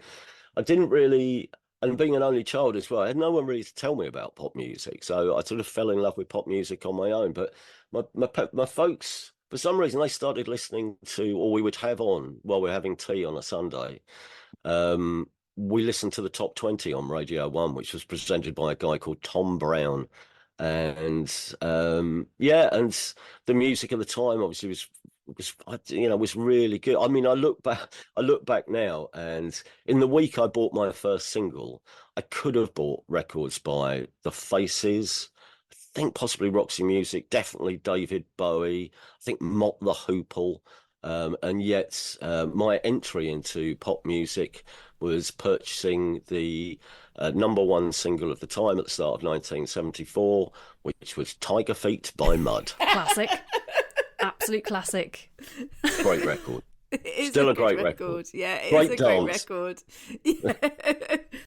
I didn't really, and being an only child as well, I had no one really to tell me about pop music. So I sort of fell in love with pop music on my own. But my folks, for some reason, they started listening to, or we would have on while we are having tea on a Sunday. Um, we listened to the top 20 on Radio 1, which was presented by a guy called Tom Brown. And yeah, and the music at the time obviously was really good. I mean, I look back now, and in the week I bought my first single, I could have bought records by The Faces, I think possibly Roxy Music, definitely David Bowie, I think Mott the Hoople, and yet my entry into pop music was purchasing the number one single of the time at the start of 1974, which was Tiger Feet by Mud. Classic. Absolute classic. Great record. It is Still a good great record. Yeah, it Great is a great dance. record. Yeah.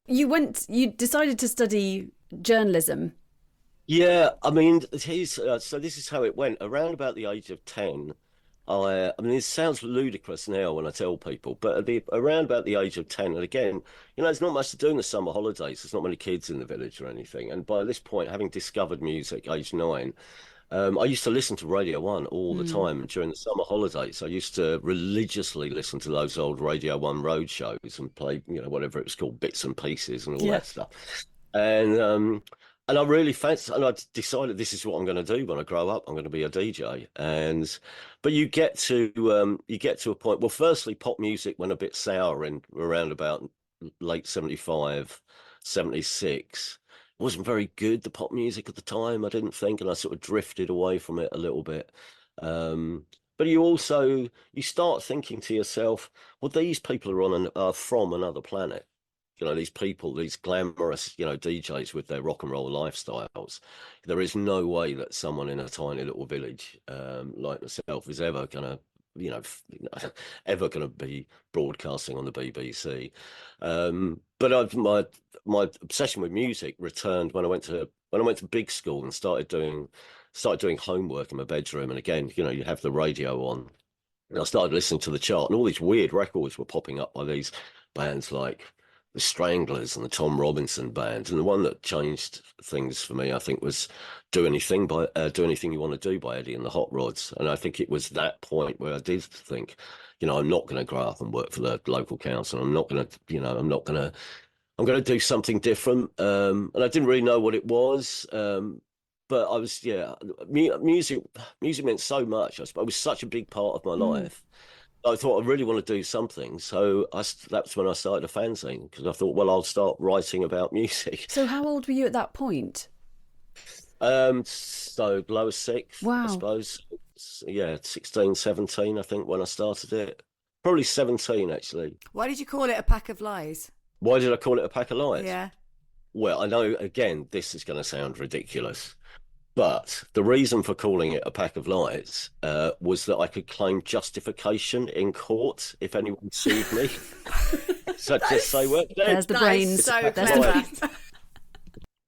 You decided to study journalism. Yeah, I mean, so this is how it went. Around about the age of 10, I mean, it sounds ludicrous now when I tell people, but around about the age of 10, and again, there's not much to do in the summer holidays. There's not many kids in the village or anything. And by this point, having discovered music, age 9, I used to listen to Radio 1 all the time during the summer holidays. I used to religiously listen to those old Radio 1 road shows and play, whatever it was called, bits and pieces and all that stuff. And I really fancied, and I decided this is what I'm going to do when I grow up. I'm going to be a DJ. But you get to a point. Well, firstly, pop music went a bit sour in around about late 75, 76. It wasn't very good, the pop music at the time, I didn't think, and I sort of drifted away from it a little bit. But you start thinking to yourself, well, these people are from another planet. These people, these glamorous, DJs with their rock and roll lifestyles. There is no way that someone in a tiny little village like myself is ever going to, ever going to be broadcasting on the BBC. But my obsession with music returned when I went to big school and started doing homework in my bedroom. And again, you have the radio on. And I started listening to the chart, and all these weird records were popping up by these bands like the Stranglers and the Tom Robinson Band. And the one that changed things for me, I think, was Do Anything You Want to Do by Eddie and the Hot Rods. And I think it was that point where I did think, I'm not going to grow up and work for the local council. I'm going to do something different. And I didn't really know what it was. But I was, music meant so much. I suppose it was such a big part of my life. I thought I really want to do something. So that's when I started a fanzine, because I thought, well, I'll start writing about music. So how old were you at that point? So lower sixth, Wow. I suppose. Yeah, 16, 17, I think, when I started it. Probably 17, actually. Why did you call it A Pack of Lies? Why did I call it A Pack of Lies? Yeah. Well, I know, again, this is going to sound ridiculous, But the reason for calling it a pack of lights was that I could claim justification in court if anyone sued me. So just say, well, There's the That brains. is so There's clever.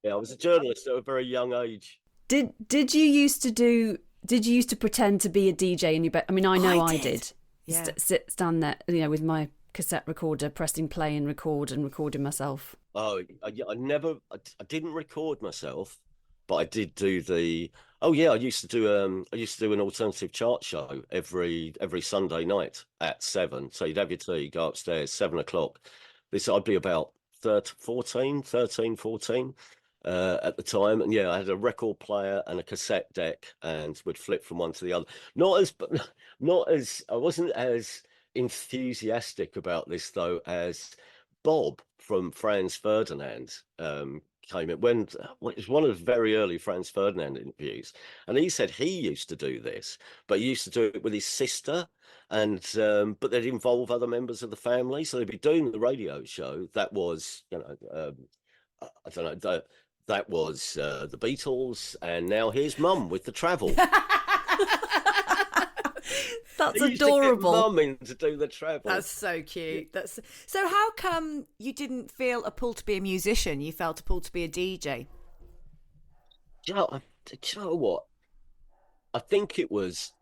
yeah, I was a journalist at a very young age. Did you used to pretend to be a DJ in your bed? I mean, I know I did. Yeah. Stand there, with my cassette recorder, pressing play and recording myself. Oh, I didn't record myself, but I did do the. Oh yeah, I used to do an alternative chart show every Sunday night at 7. So you'd have your tea, go upstairs, 7 o'clock. I'd be about 13, 14 at the time, and yeah, I had a record player and a cassette deck, and would flip from one to the other. Not as I wasn't as enthusiastic about this though as Bob from Franz Ferdinand came in when it was one of the very early Franz Ferdinand interviews, and he said he used to do this, but he used to do it with his sister, and but they'd involve other members of the family, so they'd be doing the radio show that was, I don't know, that was the Beatles, and now here's Mum with the travel. That's They used to get adorable. Mum in to do the travel. That's so cute. So how come you didn't feel a pull to be a musician? You felt a pull to be a DJ? Do you know what? I think it's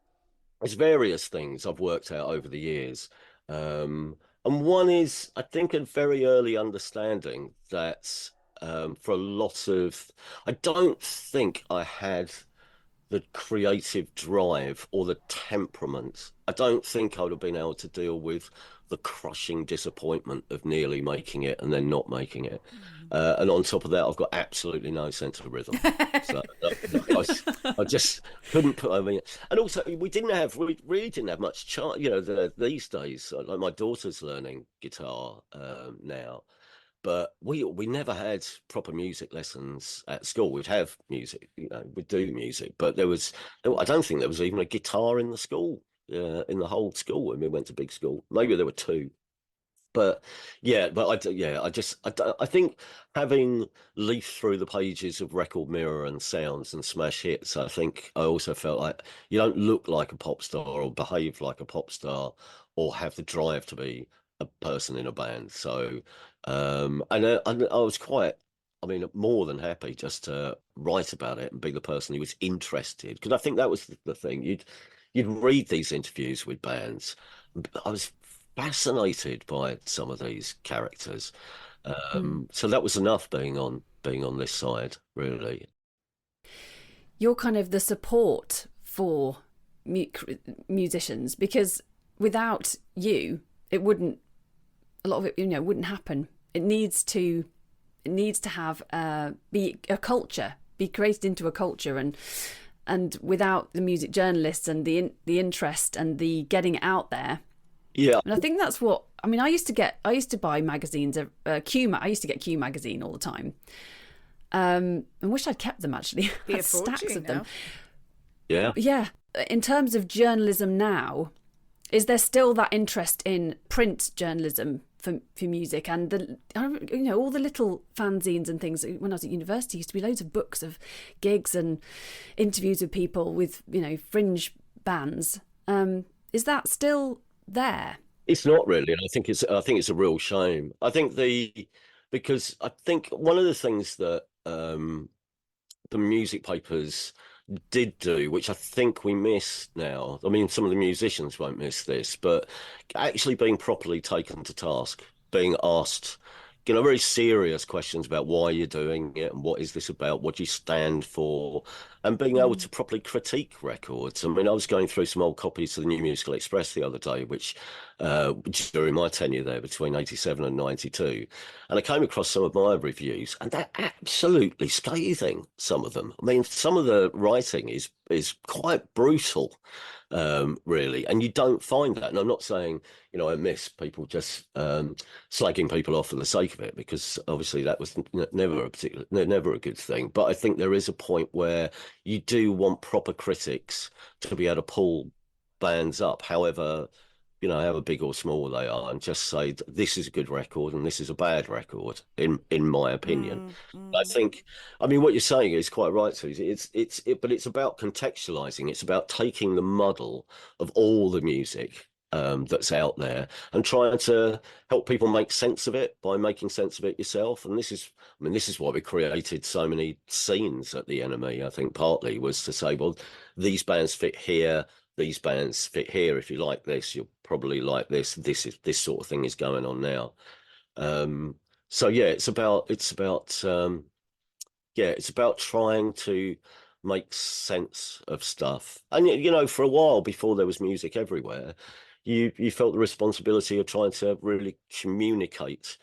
various things I've worked out over the years. And one is, I think, a very early understanding that for a lot of, I don't think I had the creative drive or the temperament. I don't think I would have been able to deal with the crushing disappointment of nearly making it and then not making it. And on top of that, I've got absolutely no sense of rhythm. So I just couldn't put. I mean, and also we really didn't have much chart. These days, like my daughter's learning guitar now. But we never had proper music lessons at school. We'd have music, we'd do music, but I don't think there was even a guitar in the school, in the whole school when we went to big school. Maybe there were two. But yeah, I think having leafed through the pages of Record Mirror and Sounds and Smash Hits, I think I also felt like you don't look like a pop star or behave like a pop star or have the drive to be a person in a band. So, and I was more than happy just to write about it and be the person who was interested, because I think that was the thing. You'd read these interviews with bands. I was fascinated by some of these characters. So that was enough being on this side, really. You're kind of the support for musicians, because without you, a lot of it, wouldn't happen. It needs to have be a culture, be created into a culture, and without the music journalists and the interest and the getting it out there. Yeah, and I think that's what I used to buy magazines. Q. I used to get Q magazine all the time. I wish I'd kept them actually. I had stacks of them. Yeah. In terms of journalism now, is there still that interest in print journalism for music and all the little fanzines and things? When I was at university, used to be loads of books of gigs and interviews with people with fringe bands. Is that still there? It's not really, and I think it's a real shame. Because I think one of the things that the music papers did do, which I think we miss now. I mean, some of the musicians won't miss this, but actually being properly taken to task, being asked, very serious questions about why you're doing it and what is this about, what do you stand for, and being able to properly critique records. I mean, I was going through some old copies of the New Musical Express the other day, which during my tenure there between 87 and 92, and I came across some of my reviews, and they're absolutely scathing, some of them. I mean, some of the writing is quite brutal, really, and you don't find that. And I'm not saying, I miss people just slagging people off for the sake of it, because obviously that was never a good thing. But I think there is a point where you do want proper critics to be able to pull bands up, however however big or small they are, and just say this is a good record and this is a bad record, in my opinion. I think, I mean, what you're saying is quite right, Susie. But it's about contextualizing. It's about taking the muddle of all the music that's out there and trying to help people make sense of it by making sense of it yourself. And this is why we created so many scenes at the NME. I think partly was to say, well, these bands fit here, these bands fit here. If you like this, you'll probably like this. This sort of thing is going on now. So yeah, it's about trying to make sense of stuff. And for a while before there was music everywhere, you felt the responsibility of trying to really communicate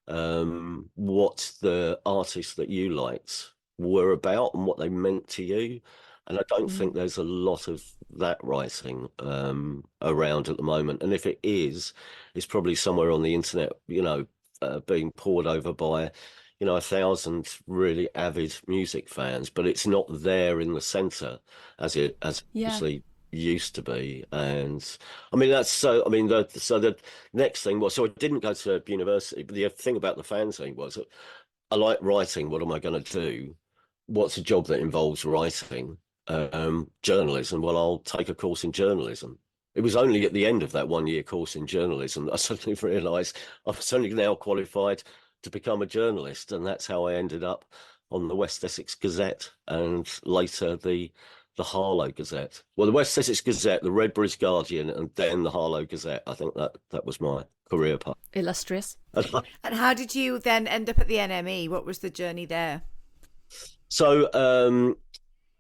what the artists that you liked were about and what they meant to you. And I don't think there's a lot of that writing around at the moment. And if it is, it's probably somewhere on the internet, being poured over by, 1,000 really avid music fans, but it's not there in the center as obviously used to be. And I mean, the next thing was, so I didn't go to university, but the thing about the fanzine was that I like writing. What am I going to do? What's a job that involves writing? Journalism. Well, I'll take a course in journalism. It was only at the end of that 1-year course in journalism that I suddenly realised I was only now qualified to become a journalist, and that's how I ended up on the West Essex Gazette and later the Harlow Gazette. Well, the West Essex Gazette, the Redbridge Guardian, and then the Harlow Gazette. I think that was my career path. Illustrious. And how did you then end up at the NME? What was the journey there? So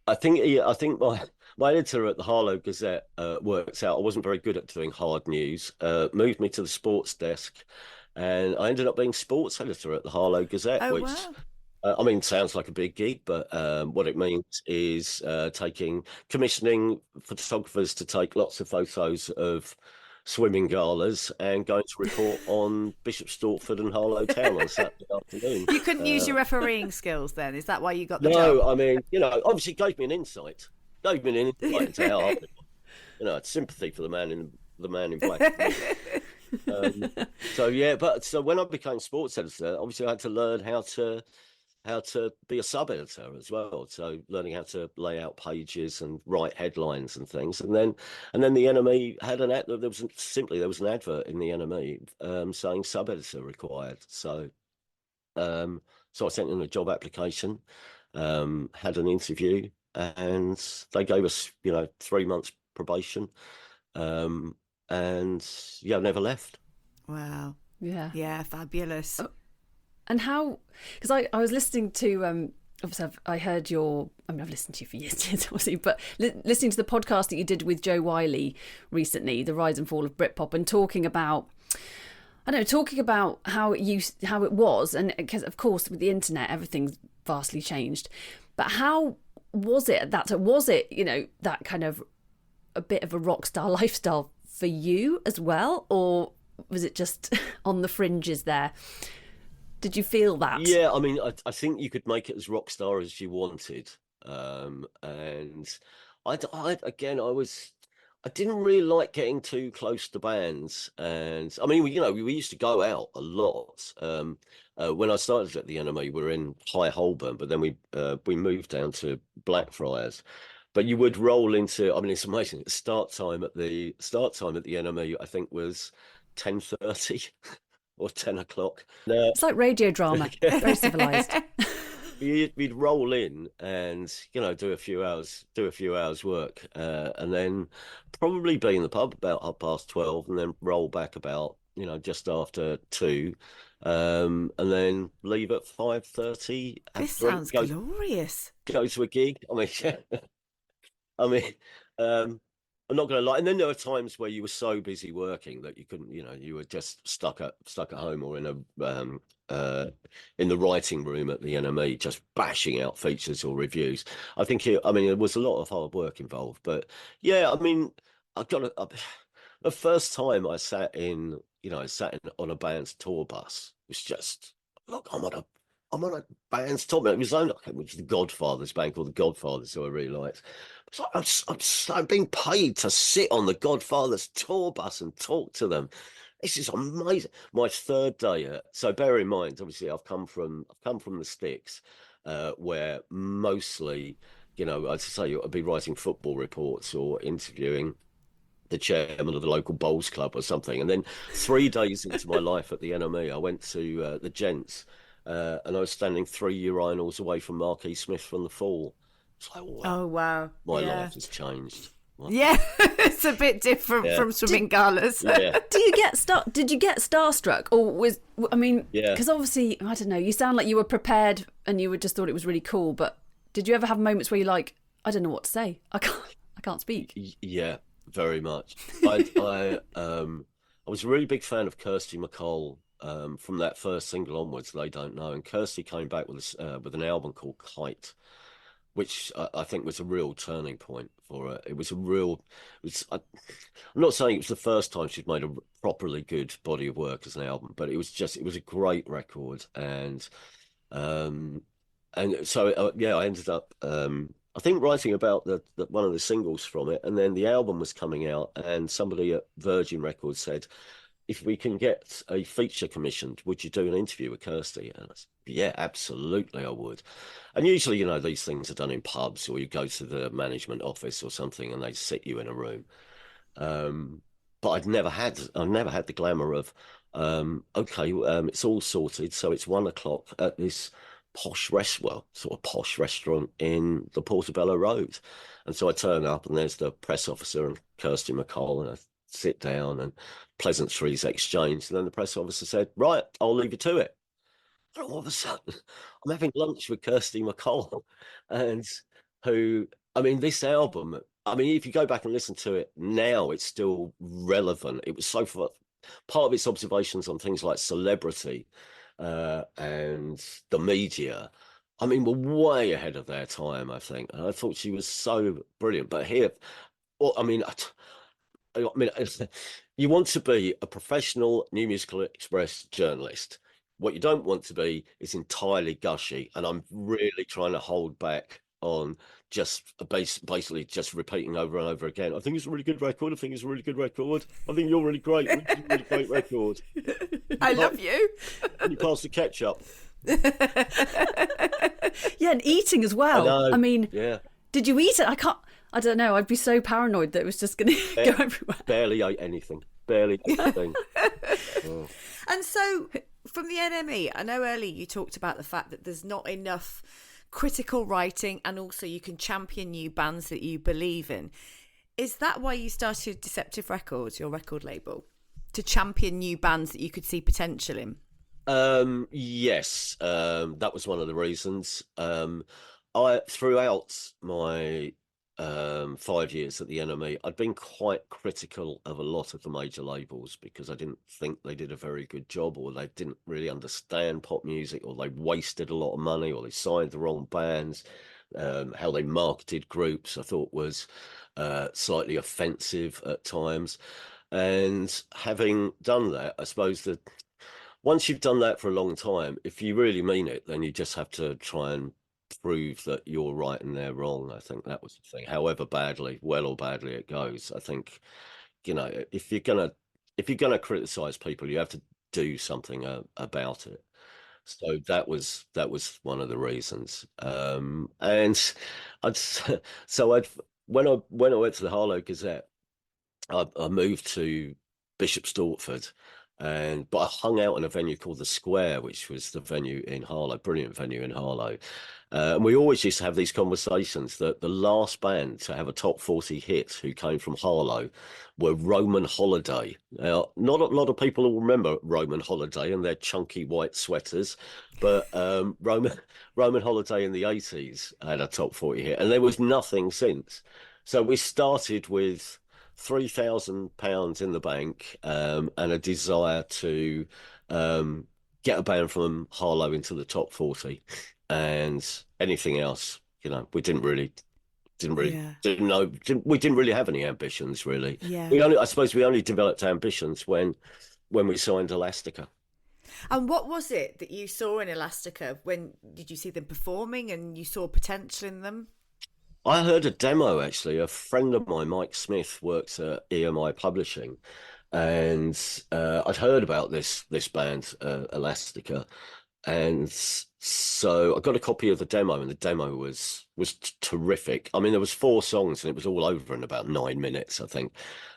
I think my editor at the Harlow Gazette worked out I wasn't very good at doing hard news, moved me to the sports desk, and I ended up being sports editor at the Harlow Gazette, Oh, which wow. sounds like a big gig, but what it means is commissioning photographers to take lots of photos of swimming galas and going to report on Bishop Stortford and Harlow Town on Saturday afternoon. You couldn't use your refereeing skills then? Is that why you got the job? No, I mean, obviously it gave me an insight. Into how hard it was. It's sympathy for the man in black. So when I became sports editor, obviously I had to learn how to be a sub editor as well. So learning how to lay out pages and write headlines and things. And then the NME had an ad. There was an advert in the NME saying sub editor required. So I sent in a job application, had an interview, and they gave us 3 months probation. And I never left. Wow. Yeah, fabulous. And how, because I was listening to obviously I heard I've listened to you for years obviously, but listening to the podcast that you did with Joe Wiley recently, The Rise and Fall of Britpop, and talking about how it was, and because of course with the internet everything's vastly changed, but how was it at that time? Was it that kind of a bit of a rock star lifestyle for you as well, or was it just on the fringes there? Did you feel that? Yeah, I mean, I think you could make it as rock star as you wanted, and I didn't really like getting too close to bands, and I mean, we used to go out a lot. When I started at the NME, we were in High Holborn, but then we moved down to Blackfriars. But you would roll into, I mean, it's amazing. The start time at the NME, I think, was 10:30 or 10 o'clock. It's like radio drama, very civilized. We'd roll in and do a few hours work, and then probably be in the pub about 12:30, and then roll back about just after 2, and then leave at 5:30. This sounds glorious. Go to a gig. I mean, I'm not going to lie. And then there were times where you were so busy working that you couldn't, you were just stuck at home or in the writing room at the NME, just bashing out features or reviews. I think there was a lot of hard work involved, but yeah, I mean, the first time I sat in on a band's tour bus was just, look, I'm on I'm on a band's top. It was only, which is the Godfathers band called the Godfathers, who I really liked. It's like I'm being paid to sit on the Godfathers tour bus and talk to them. This is amazing. My third day. So bear in mind, obviously, I've come from the sticks, where mostly, I'd say I'd be writing football reports or interviewing the chairman of the local bowls club or something. And then 3 days into my life at the NME, I went to the Gents, and I was standing 3 urinals away from Marquis Smith from the Fall. It's like, wow, Oh, wow. my life has changed. Wow. Yeah, it's a bit different from swimming galas. Yeah. Did you get starstruck, or Yeah. because obviously, I don't know, you sound like you were prepared and you just thought it was really cool, but did you ever have moments where you're like, I don't know what to say, I can't speak? Yeah, very much. I was a really big fan of Kirsty MacColl, from that first single onwards. They Don't Know, and Kirsty came back with an album called Kite, which I think was a real turning point for her. I'm not saying it was the first time she'd made a properly good body of work as an album, but it was a great record. And so I ended up, I think, writing about the one of the singles from it, and then the album was coming out, and somebody at Virgin Records said, if we can get a feature commissioned, would you do an interview with Kirsty? And I said, yeah, absolutely, I would. And usually, these things are done in pubs, or you go to the management office or something, and they sit you in a room. But I've never had the glamour of, it's all sorted, so it's 1 o'clock at this sort of posh restaurant in the Portobello Road. And so I turn up, and there's the press officer and Kirsty MacColl, and I sit down, and pleasantries exchanged. And then the press officer said, right, I'll leave you to it. And all of a sudden, I'm having lunch with Kirsty MacColl, and this album, if you go back and listen to it now, it's still relevant. It was so far, part of its observations on things like celebrity, and the media, were way ahead of their time, I think. And I thought she was so brilliant. But here, you want to be a professional New Musical Express journalist. What you don't want to be is entirely gushy. And I'm really trying to hold back on just basically just repeating over and over again. I think it's a really good record. I think it's a really good record. I think you're really great. It's a really great record. I love you. You pass the ketchup. Yeah, and eating as well. Yeah. Did you eat it? I don't know. I'd be so paranoid that it was just going to go everywhere. Barely ate anything. Barely ate anything. Oh. And so, from the NME, I know earlier you talked about the fact that there's not enough critical writing, and also you can champion new bands that you believe in. Is that why you started Deceptive Records, your record label? To champion new bands that you could see potential in? Yes, that was one of the reasons. Throughout my 5 years at the NME, I'd been quite critical of a lot of the major labels because I didn't think they did a very good job, or they didn't really understand pop music, or they wasted a lot of money, or they signed the wrong bands. How they marketed groups, I thought, was slightly offensive at times. And having done that, I suppose that once you've done that for a long time, if you really mean it, then you just have to try and prove that you're right and they're wrong. I think that was the thing. However well or badly it goes, I think, if you're gonna criticize people, you have to do something about it. So that was one of the reasons. And when I went to the Harlow Gazette, I moved to Bishop Stortford, but I hung out in a venue called the Square, which was the venue in Harlow, brilliant venue in Harlow. And we always used to have these conversations that the last band to have a top 40 hit who came from Harlow were Roman Holiday. Now, not a lot of people will remember Roman Holiday and their chunky white sweaters, but Roman Holiday in the 80s had a top 40 hit, and there was nothing since. So we started with £3,000 in the bank, and a desire to get a band from Harlow into the top 40, and anything else, we didn't really know. We didn't really have any ambitions, really. Yeah. I suppose we only developed ambitions when we signed Elastica. And what was it that you saw in Elastica? When did you see them performing and you saw potential in them? I heard a demo actually. A friend of mine, Mike Smith, works at EMI Publishing, and I'd heard about this band, Elastica, and so I got a copy of the demo, and the demo was terrific. I mean, there was 4 songs, and it was all over in about 9 minutes, I think.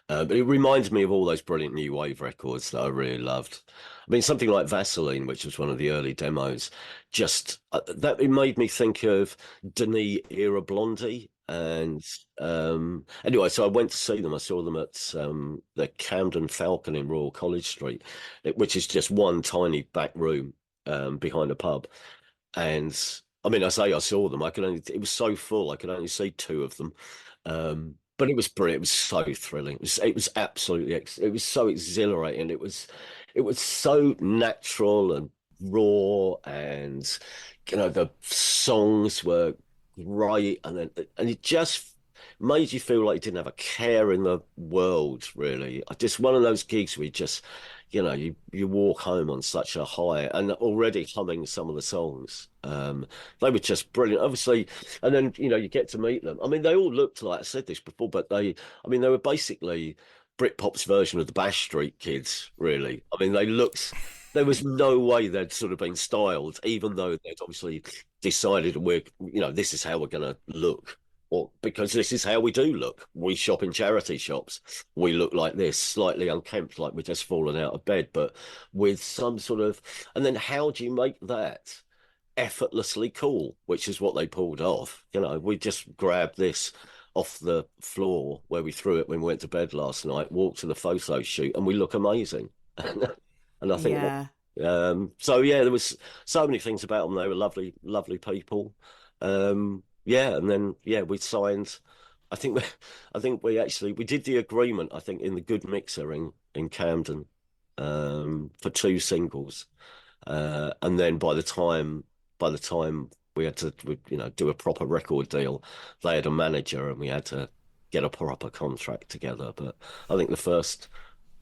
But it reminds me of all those brilliant new wave records that I really loved. I mean, something like Vaseline, which was one of the early demos, just that it made me think of Denis era Blondie. And anyway, so I went to see them. I saw them at the Camden Falcon in Royal College Street, which is just one tiny back room behind a pub. And I mean, I say I saw them. It was so full, I could only see 2 of them. But it was brilliant. It was so thrilling. It was absolutely, it was so exhilarating. It was so natural and raw, and the songs were great, and it just made you feel like you didn't have a care in the world, really. Just one of those gigs where you just, you walk home on such a high, and already humming some of the songs. They were just brilliant, obviously. And then, you get to meet them. I mean, they all looked like, I said this before, but they were basically Britpop's version of the Bash Street Kids, really. I mean, there was no way they'd sort of been styled, even though they'd obviously decided this is how we're going to look. Or because this is how we do look. We shop in charity shops. We look like this, slightly unkempt, like we're just fallen out of bed, but with some sort of. And then how do you make that effortlessly cool? Which is what they pulled off. We just grabbed this off the floor where we threw it when we went to bed last night, walked to the photo shoot, and we look amazing. And I think, Yeah. so yeah, there was so many things about them. They were lovely, lovely people. Yeah, and then we signed. I think we did the agreement. I think in the Good Mixer in Camden, for 2 singles, and then by the time we had to do a proper record deal, they had a manager, and we had to get a proper contract together. But I think the first,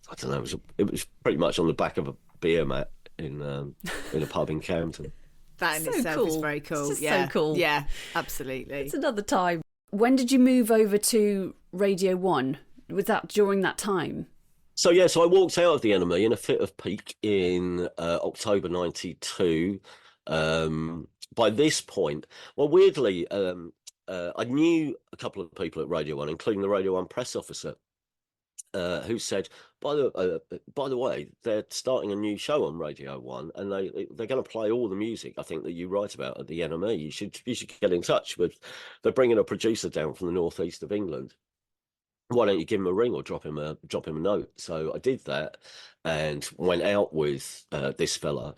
I don't know, it was pretty much on the back of a beer mat in a pub in Camden. That in So itself is cool. very cool. It's just Yeah. so cool. Yeah, absolutely. It's another time. When did you move over to Radio 1? Was that during that time? So I walked out of the Enemy in a fit of pique in October '92. By this point, well, weirdly, I knew a couple of people at Radio 1, including the Radio 1 press officer, who said, by the way, they're starting a new show on Radio 1, and they're going to play all the music, I think, that you write about at the NME. You should get in touch with. They're bringing a producer down from the northeast of England. Why don't you give him a ring or drop him a note? So I did that and went out with this fella.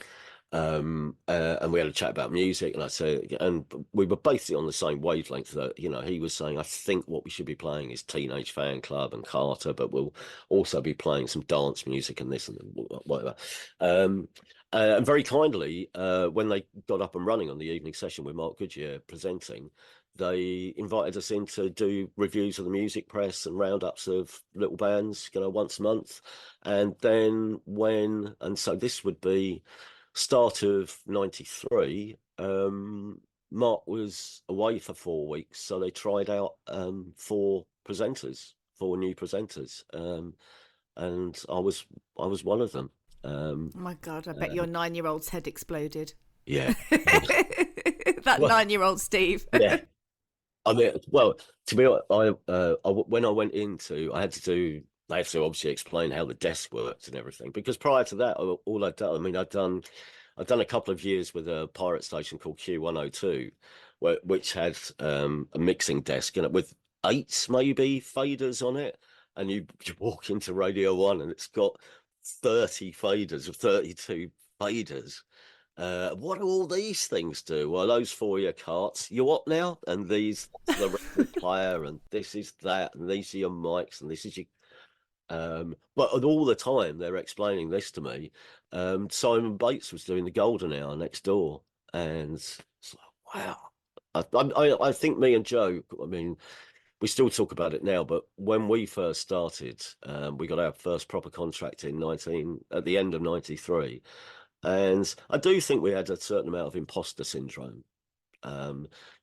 And we had a chat about music, and I said, and we were basically on the same wavelength. That he was saying, I think what we should be playing is Teenage Fan Club and Carter, but we'll also be playing some dance music and this and whatever. And very kindly, when they got up and running on the evening session with Mark Goodyear presenting, they invited us in to do reviews of the music press and roundups of little bands, once a month. And then so this would be start of '93, Mark was away for 4 weeks, so they tried out 4 new presenters, and I was one of them. Oh my God, I bet your 9-year-old's head exploded. Yeah. That 9-year-old Steve. Yeah. I mean, well, to be honest, when I went into, they have to obviously explain how the desk worked and everything, because prior to that, all I'd done, I mean, I'd done a couple of years with a pirate station called Q102, which had a mixing desk, with 8 maybe faders on it, and you walk into Radio 1 and it's got 30 faders or 32 faders. What do all these things do? Well, those 4 your carts. You what now? And these the record player, and this is that, and these are your mics, and this is your. But all the time they're explaining this to me. Simon Bates was doing the Golden Hour next door, and it's like, wow. I think me and Joe, I mean, we still talk about it now, but when we first started, we got our first proper contract at the end of '93. And I do think we had a certain amount of imposter syndrome.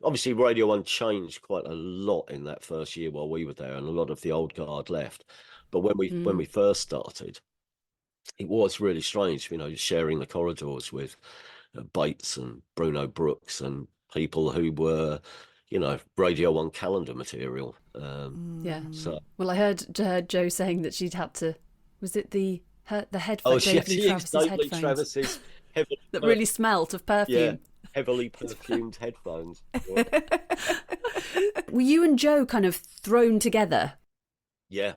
Obviously, Radio 1 changed quite a lot in that first year while we were there, and a lot of the old guard left. But when we first started, it was really strange, sharing the corridors with Bates and Bruno Brooks and people who were, Radio 1 calendar material. Yeah. So, well, I heard Jo saying that she'd had to. Was it the headphones? oh, Dave Lee she Travis's Dave Lee headphones Travis's heavily, that really smelt of perfume. heavily perfumed headphones. Were you and Jo kind of thrown together? Yeah.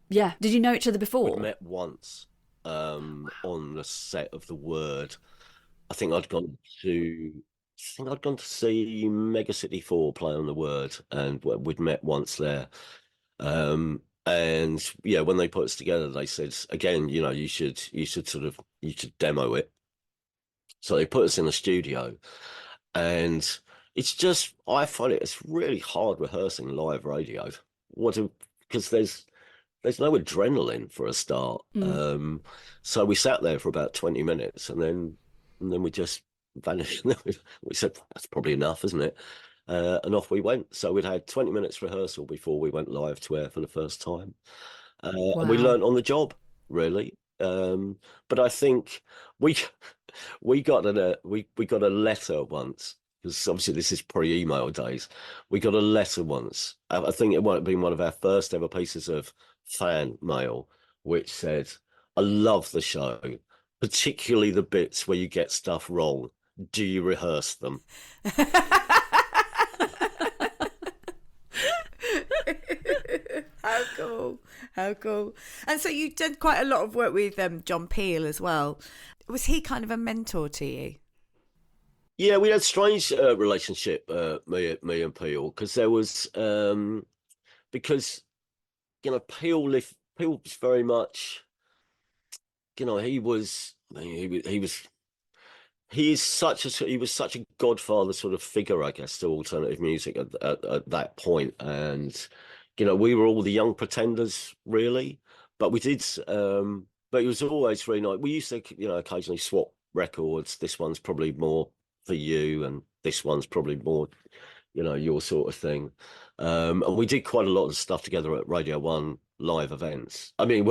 Yeah. Did you know each other We before? met once on the set of The Word. I think I'd gone to see Mega City 4 play on The Word, and we'd met once there. And yeah, when they put us together, they said again, you should demo it. So they put us in the studio, and I find it's really hard rehearsing live radio. Because there's no adrenaline for a start. So we sat there for about 20 minutes, and then we just vanished. We said, that's probably enough, isn't it? And off we went. So we'd had 20 minutes rehearsal before we went live to air for the first time. And we learned on the job, really. But I think we got a letter once, because obviously this is pre-email days. We got a letter once. I think it might have been one of our first ever pieces of fan mail, which said, "I love the show, particularly the bits where you get stuff wrong. Do you rehearse them?" How cool. And so you did quite a lot of work with John Peel as well. Was he kind of a mentor to you? Yeah, we had a strange relationship, me and Peel, because there was because Peel was very much, he was such a godfather sort of figure, I guess, to alternative music at that point. And we were all the young pretenders, really. But we did, but it was always really nice. We used to, occasionally swap records. This one's probably more for you, and this one's probably more, your sort of thing. And we did quite a lot of stuff together at Radio 1 live events. It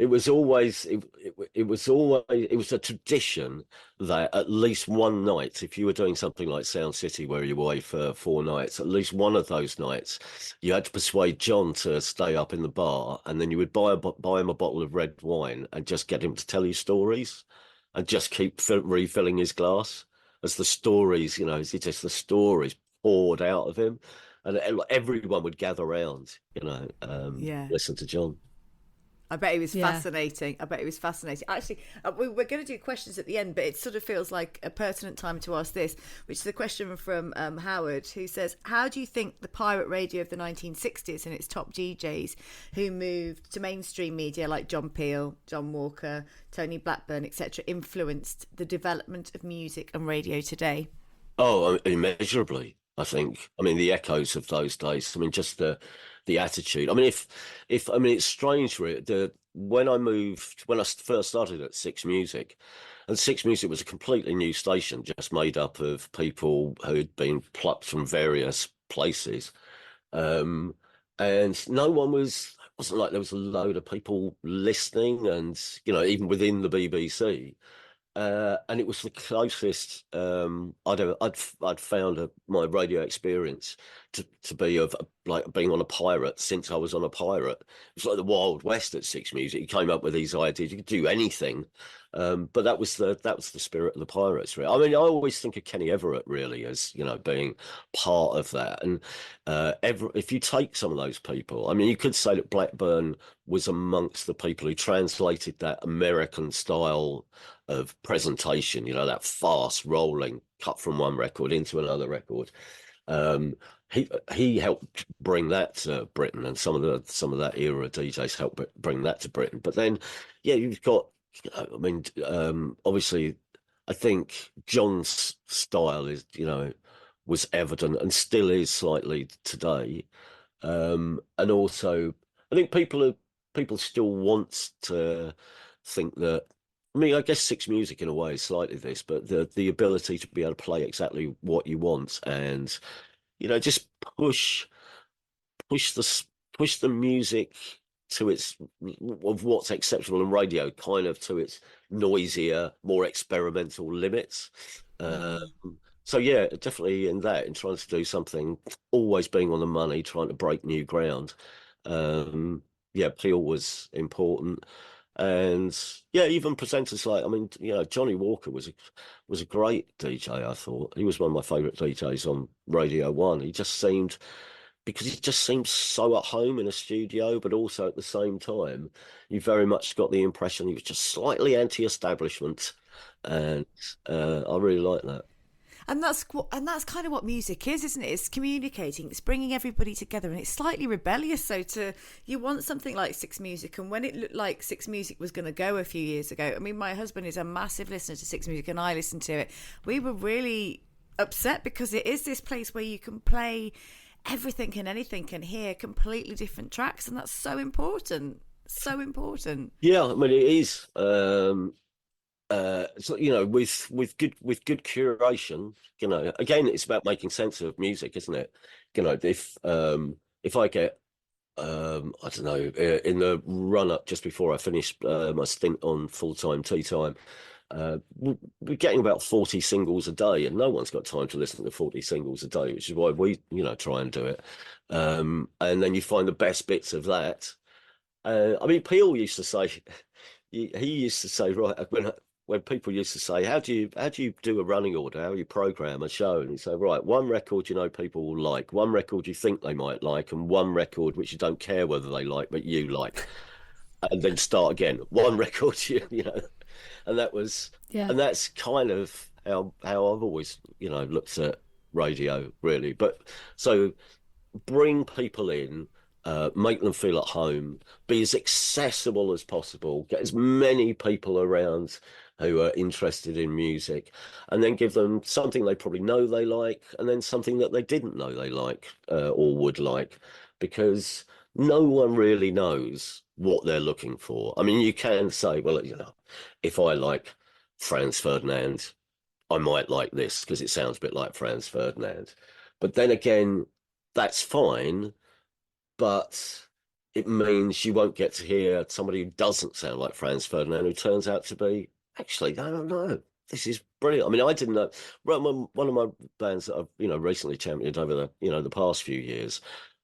was always a tradition that at least one night, if you were doing something like Sound City where you were away for 4 nights, at least one of those nights you had to persuade John to stay up in the bar, and then you would buy him a bottle of red wine and just get him to tell you stories, and just keep refilling his glass as the stories, just the stories poured out of him. And everyone would gather around, listen to John. I bet he was fascinating. Actually, we're going to do questions at the end, but it sort of feels like a pertinent time to ask this, which is a question from Howard, who says, how do you think the pirate radio of the 1960s and its top DJs who moved to mainstream media like John Peel, John Walker, Tony Blackburn, etc., influenced the development of music and radio today? Oh, immeasurably. I think. The echoes of those days. Just the attitude. It's strange. When I first started at Six Music, and Six Music was a completely new station, just made up of people who'd been plucked from various places, and no one wasn't like there was a load of people listening, and even within the BBC. And it was the closest I'd found my radio experience to be of like being on a pirate since I was on a pirate. It was like the Wild West at Six Music. You came up with these ideas, you could do anything, but that was the spirit of the pirates. Really. I always think of Kenny Everett really as being part of that. And if you take some of those people, you could say that Blackburn was amongst the people who translated that American style of presentation, that fast rolling cut from one record into another record. He helped bring that to Britain, and some of that era DJs helped bring that to Britain. But then, you've got, obviously, I think John's style is, was evident and still is slightly today. And also, I think people still want to think that I mean, I guess Six Music in a way is slightly this, but the ability to be able to play exactly what you want, and just push the push the music to its of what's acceptable on radio, kind of to its noisier, more experimental limits. Um, so yeah, definitely in trying to do something, always being on the money, trying to break new ground. Um, yeah, Peel was important. And yeah, even presenters like, I mean, Johnny Walker was a great DJ, I thought. He was one of my favourite DJs on Radio 1. Because he just seemed so at home in a studio, but also at the same time, you very much got the impression he was just slightly anti-establishment. And I really like that. And that's kind of what music is, isn't it? It's communicating, it's bringing everybody together, and it's slightly rebellious. So you want something like Six Music, and when it looked like Six Music was going to go a few years ago, I mean, my husband is a massive listener to Six Music, and I listen to it. We were really upset because it is this place where you can play everything and anything and hear completely different tracks, and that's so important. So important. Yeah, I mean it is. So, with good curation, again, it's about making sense of music, isn't it? If I get I don't know, in the run up just before I finished my stint on full time tea time, we're getting about 40 singles a day, and no one's got time to listen to 40 singles a day, which is why we try and do it. And then you find the best bits of that. I mean, Peel used to say, he used to say, right, when people used to say, how do you do a running order? How do you program a show? And he'd say, right, one record people will like, one record you think they might like, and one record which you don't care whether they like, but you like. And then start again. One record, and that was, and that's kind of how I've always, looked at radio, really. But so bring people in, make them feel at home, be as accessible as possible, get as many people around who are interested in music, and then give them something they probably know they like, and then something that they didn't know they like or would like, because no one really knows what they're looking for. I mean, you can say, well, if I like Franz Ferdinand, I might like this because it sounds a bit like Franz Ferdinand. But then again, that's fine, but it means you won't get to hear somebody who doesn't sound like Franz Ferdinand, who turns out to be, actually, I don't know, this is brilliant. I mean, I didn't know. One of my bands that I've recently championed over the past few years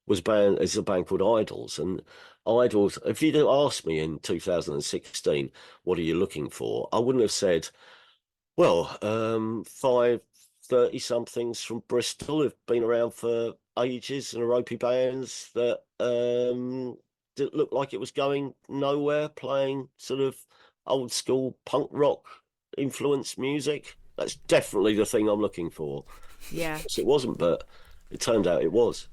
is a band called Idols. And Idols, if you'd asked me in 2016, what are you looking for, I wouldn't have said, well, 30 somethings from Bristol who've been around for ages and are ropey bands that looked like it was going nowhere, playing sort of old school punk rock influenced music. That's definitely the thing I'm looking for. Yeah. It wasn't, but it turned out it was.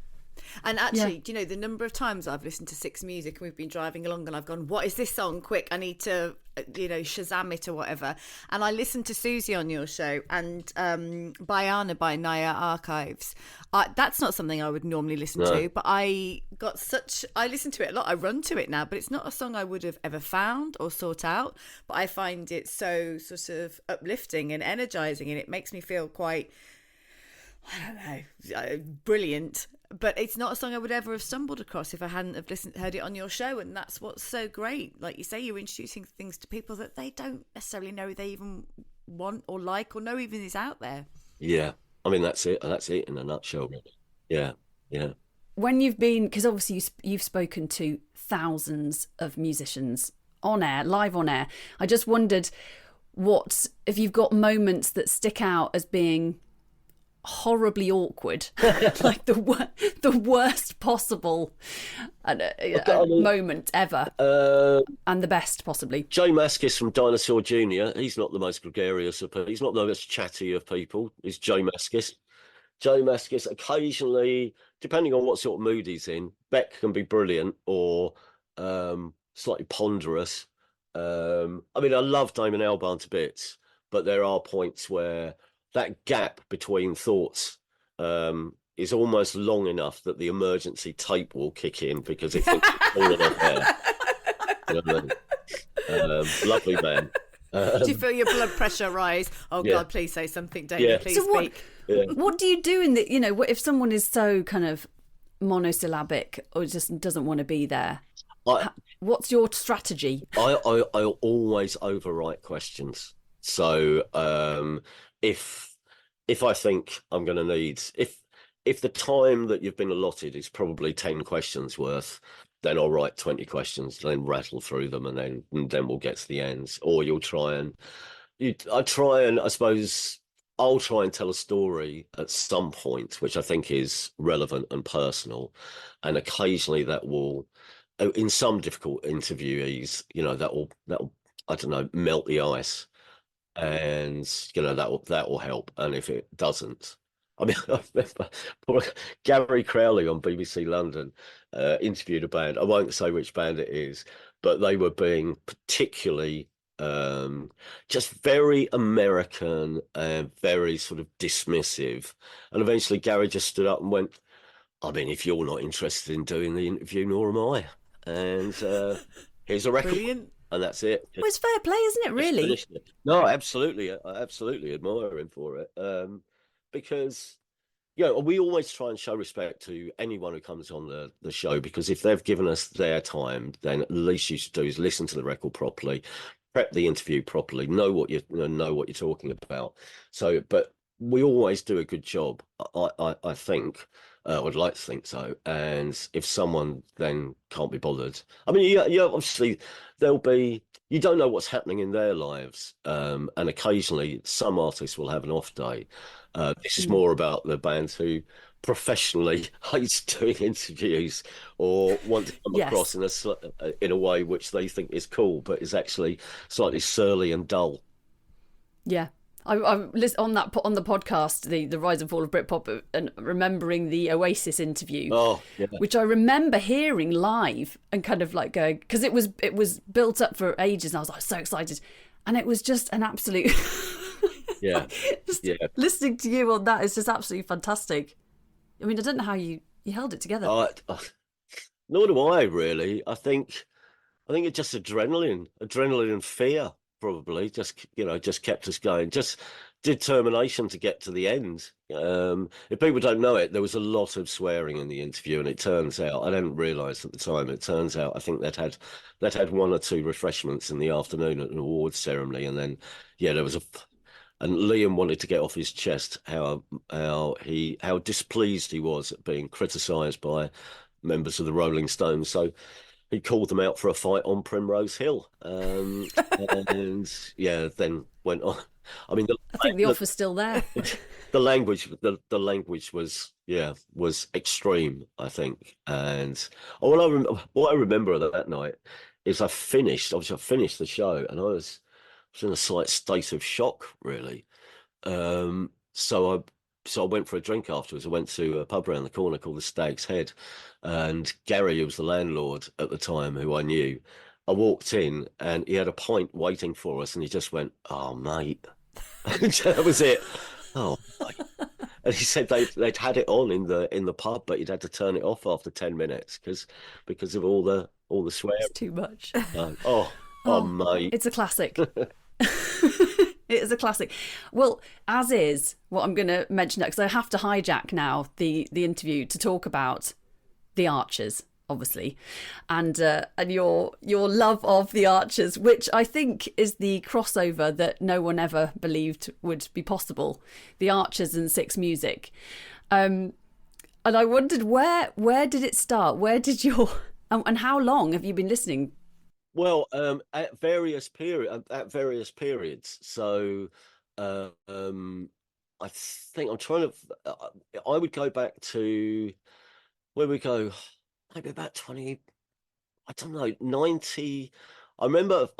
And actually, do you know, the number of times I've listened to Six Music and we've been driving along and I've gone, what is this song? Quick, I need to, Shazam it or whatever. And I listened to Susie on your show and Bayana by Naya Archives. That's not something I would normally listen to, but I listen to it a lot. I run to it now, but it's not a song I would have ever found or sought out. But I find it so sort of uplifting and energizing, and it makes me feel quite, I don't know, brilliant. But it's not a song I would ever have stumbled across if I hadn't have heard it on your show. And that's what's so great. Like you say, you're introducing things to people that they don't necessarily know they even want or like or know even is out there. Yeah. I mean, that's it. That's it in a nutshell, really. Yeah. Yeah. When you've been, because obviously you've spoken to thousands of musicians on air, live on air. I just wondered if you've got moments that stick out as being horribly awkward, like the worst possible moment ever, and the best possibly. Jay Mascis from Dinosaur Jr., he's not the most gregarious of people. He's not the most chatty of people. He's Jay Mascis. Jay Mascis, occasionally, depending on what sort of mood he's in, Beck can be brilliant or slightly ponderous. I mean, I love Damon Albarn to bits, but there are points where that gap between thoughts is almost long enough that the emergency tape will kick in because it thinks it's fallen off air. Lovely man. Do you feel your blood pressure rise? Oh Yeah. God, please say something, Damien. Yeah. Please So speak. what do you do in the, if someone is so kind of monosyllabic or just doesn't want to be there? I, What's your strategy? I always overwrite questions. So if I think I'm going to need if the time that you've been allotted is probably 10 questions worth, then I'll write 20 questions, then rattle through them, and then we'll get to the ends. Or I suppose I'll try and tell a story at some point which I think is relevant and personal, and occasionally that will, in some difficult interviewees, that will I don't know, melt the ice, and that will help. And if it doesn't, I mean, I remember poor Gary Crowley on BBC London interviewed a band. I won't say which band it is, but they were being particularly just very American and very sort of dismissive. And eventually Gary just stood up and went, I mean, if you're not interested in doing the interview, nor am I. And here's a record. Brilliant. And that's it. Well, it's fair play, isn't it, really? No, absolutely. I absolutely admire him for it. Because, we always try and show respect to anyone who comes on the show, because if they've given us their time, then at least you should do is listen to the record properly, prep the interview properly, know what you're talking about. So, but we always do a good job. I think. I would like to think so. And if someone then can't be bothered, I mean, obviously you don't know what's happening in their lives. And occasionally some artists will have an off day. This is more about the bands who professionally hate doing interviews or want to come across in a way which they think is cool, but is actually slightly surly and dull. Yeah. I listen on the podcast, the rise and fall of Britpop, and remembering the Oasis interview, which I remember hearing live and kind of like going, because it was built up for ages, and I was like so excited, and it was just an absolute listening to you on that is just absolutely fantastic. I mean, I don't know how you held it together. Nor do I really. I think it's just adrenaline and fear. Probably just kept us going, just determination to get to the end. If people don't know it, there was a lot of swearing in the interview, and it turns out, I didn't realise at the time, it turns out I think they'd had one or two refreshments in the afternoon at an awards ceremony, and then there was and Liam wanted to get off his chest how displeased he was at being criticised by members of the Rolling Stones, so he called them out for a fight on Primrose Hill, and then went on. I mean, I think the offer's still there. The language was extreme, I think. And what I remember of that night is I finished the show, and I was in a slight state of shock, really. So I went for a drink afterwards. I went to a pub around the corner called the Stag's Head, and Gary, who was the landlord at the time, who I knew, I walked in and he had a pint waiting for us, and he just went, "Oh, mate," that was it. Oh, mate. And he said they'd had it on in the pub, but he'd had to turn it off after 10 minutes because of all the swearing. It's too much. Mate, it's a classic. It is a classic. Well, as is what I'm going to mention next, I have to hijack now the interview to talk about the Archers, obviously, and your love of the Archers, which I think is the crossover that no one ever believed would be possible. The Archers and Six Music, and I wondered where did it start? Where did and how long have you been listening? Well, at various periods. So, I think I'm trying to. I would go back to where we go. Maybe about 20. I don't know, 90. I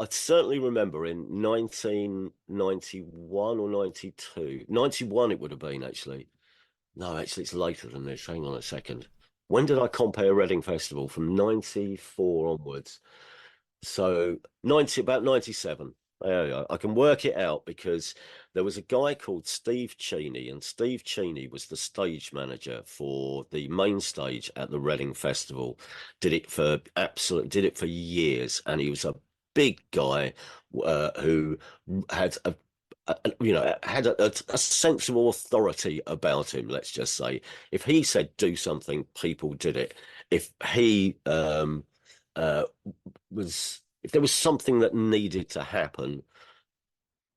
certainly remember in 1991 or 92. 91 it would have been, actually. No, actually, it's later than this. Hang on a second. When did I compare Reading Festival? From 94 onwards. So about 97. There we go. I can work it out because there was a guy called Steve Cheney, and Steve Cheney was the stage manager for the main stage at the Reading Festival. Did it for years, and he was a big guy who had had a sensible authority about him. Let's just say, if he said do something, people did it. If he uh, if there was something that needed to happen,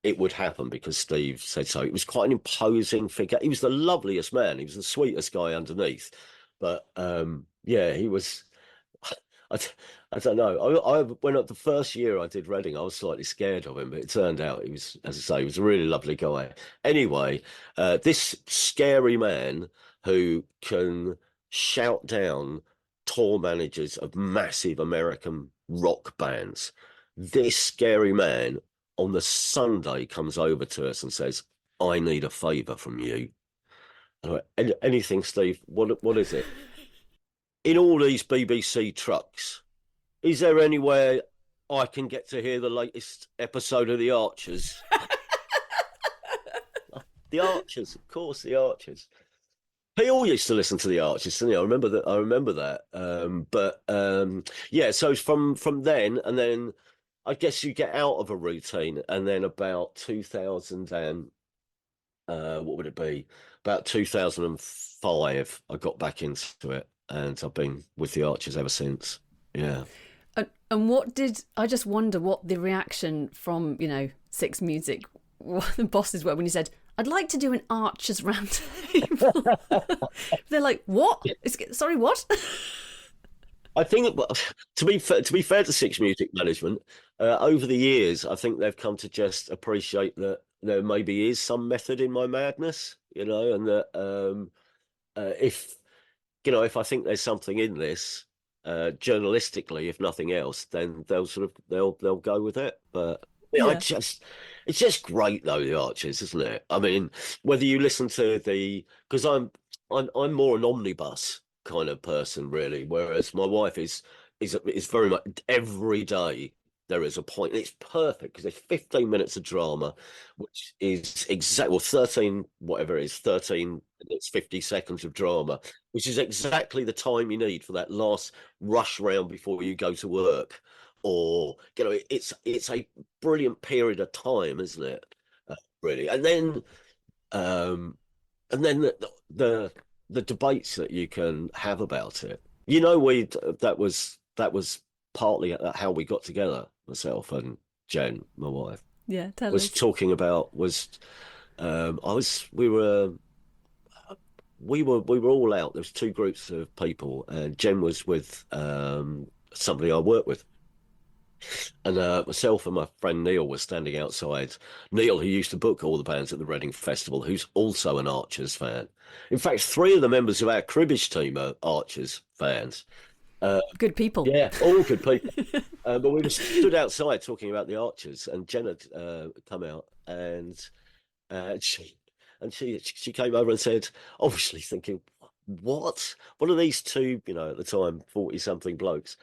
it would happen because Steve said so. It was quite an imposing figure. He was the loveliest man. He was the sweetest guy underneath. But yeah, he was. I, I don't know. I when the first year I did Reading, I was slightly scared of him, but it turned out he was, as I say, he was a really lovely guy. Anyway, this scary man who can shout down tour managers of massive American rock bands. This scary man on the Sunday comes over to us and says, "I need a favour from you." I went, anything, Steve? What is it? In all these BBC trucks, is there anywhere I can get to hear the latest episode of The Archers? The Archers, of course, The Archers. They all used to listen to The Archers, didn't they? I remember that. Yeah. So from then, and then I guess you get out of a routine, and then about 2000 and what would it be? About 2005, I got back into it, and I've been with The Archers ever since. Yeah. And I just wonder what the reaction from, Six Music, what the bosses were when you said, "I'd like to do an Archers round table." They're like, "What? Sorry, what?" I think, to be fair to Six Music management, over the years, I think they've come to just appreciate that there maybe is some method in my madness, and that if I think there's something in this, journalistically, if nothing else, then they'll go with it. But Yeah. it's just great though, The Archers, isn't it? I mean, whether you listen to because I'm more an omnibus kind of person, really, whereas my wife is very much every day there is a point. It's perfect because there's 15 minutes of drama, which is exactly 13, whatever it is, 13 minutes, 50 seconds of drama, which is exactly the time you need for that last rush round before you go to work. Or, it's a brilliant period of time, isn't it? Really. And then the debates that you can have about it. That was partly how we got together, myself and Jen, my wife. Yeah, tell Was us. talking about we were all out. There was two groups of people, and Jen was with somebody I work with. And myself and my friend Neil were standing outside. Neil, who used to book all the bands at the Reading Festival, who's also an Archers fan. In fact, 3 of the members of our cribbage team are Archers fans. Good people. Yeah, all good people. But we were stood outside talking about the Archers, and Jen had come out, and she came over and said, obviously thinking, what are these two, at the time, 40-something blokes?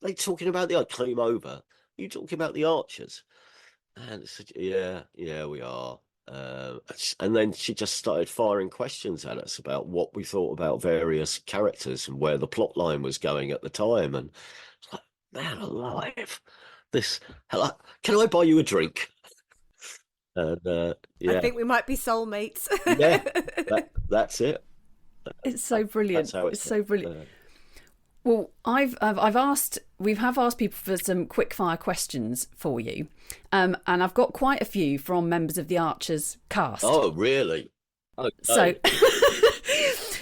They talking about I came over. Are you talking about the Archers? And I said, yeah, we are. And then she just started firing questions at us about what we thought about various characters and where the plot line was going at the time. And it's like, man alive, hello, can I buy you a drink? And I think we might be soulmates. Yeah, that's it. It's so brilliant. It's so brilliant. Well, we have asked people for some quick fire questions for you, and I've got quite a few from members of the Archers cast. Oh, really? Okay.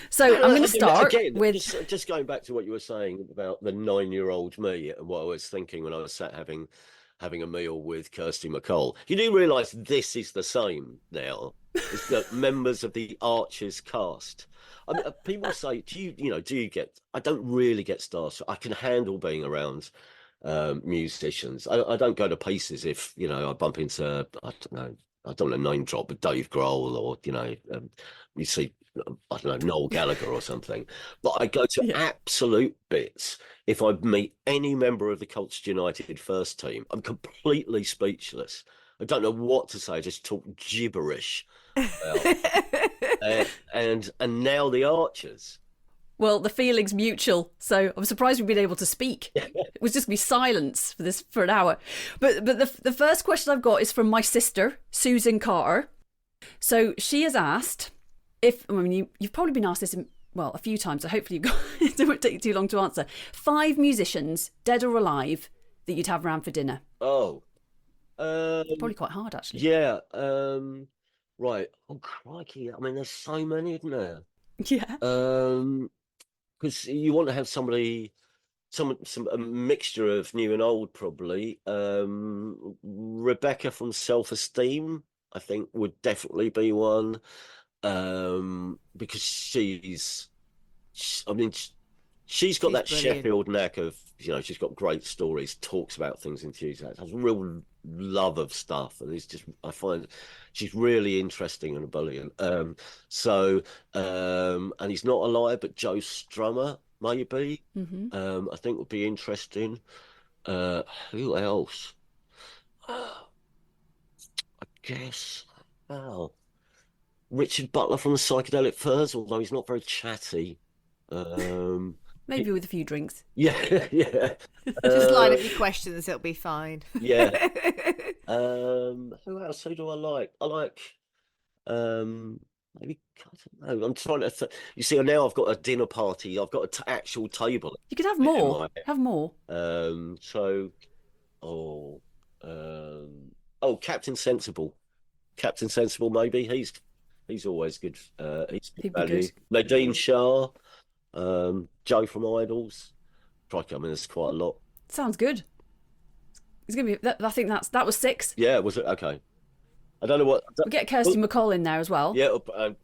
So I'm going to start with just going back to what you were saying about the 9-year-old me and what I was thinking when I was sat having a meal with Kirsty MacColl. You do realise this is the same now. It's the members of the Archers cast. I mean, people say, do you get? I don't really get starstruck. I can handle being around musicians. I don't go to pieces if I bump into, I don't want to name drop, but Dave Grohl, or you see, I don't know, Noel Gallagher or something. But I go to absolute bits if I meet any member of the Colchester United first team. I'm completely speechless. I don't know what to say. I just talk gibberish. And now the Archers. Well, the feeling's mutual, so I'm surprised we've been able to speak. It was just going to be silence for an hour. But the first question I've got is from my sister, Susan Carter. So she has asked if, I mean, you've probably been asked this a few times, so hopefully it won't take you too long to answer. 5 musicians, dead or alive, that you'd have around for dinner. Oh, Probably quite hard, actually. yeah. Right. Oh, crikey. I mean, there's so many, isn't there? Yeah. Because you want to have somebody, a mixture of new and old, probably. Rebecca from Self-Esteem, I think, would definitely be one. Because I mean, she's got She's that brilliant. Sheffield knack of, she's got great stories, talks about things enthusiastic, has a real love of stuff, and it's just, I find she's really interesting and brilliant. And he's not alive, but Joe Strummer maybe, I think would be interesting. Who else? I guess, Richard Butler from the Psychedelic Furs, although he's not very chatty. Maybe with a few drinks. Yeah, yeah. Just line up your questions, it'll be fine. Yeah. Who else? Who do I like? I like maybe, I don't know. I'm trying to you see, now I've got a dinner party. I've got an actual table. You could have more. Have more. Captain Sensible. Captain Sensible, maybe. He's always good. He's good He'd be value. good. Nadine Shah, Joe from Idols. Crikey, I mean, there's quite a lot. Sounds good. It's gonna be. I think that was 6. Yeah, was it? Okay. I don't know what. We'll get Kirsty McCall in there as well. Yeah,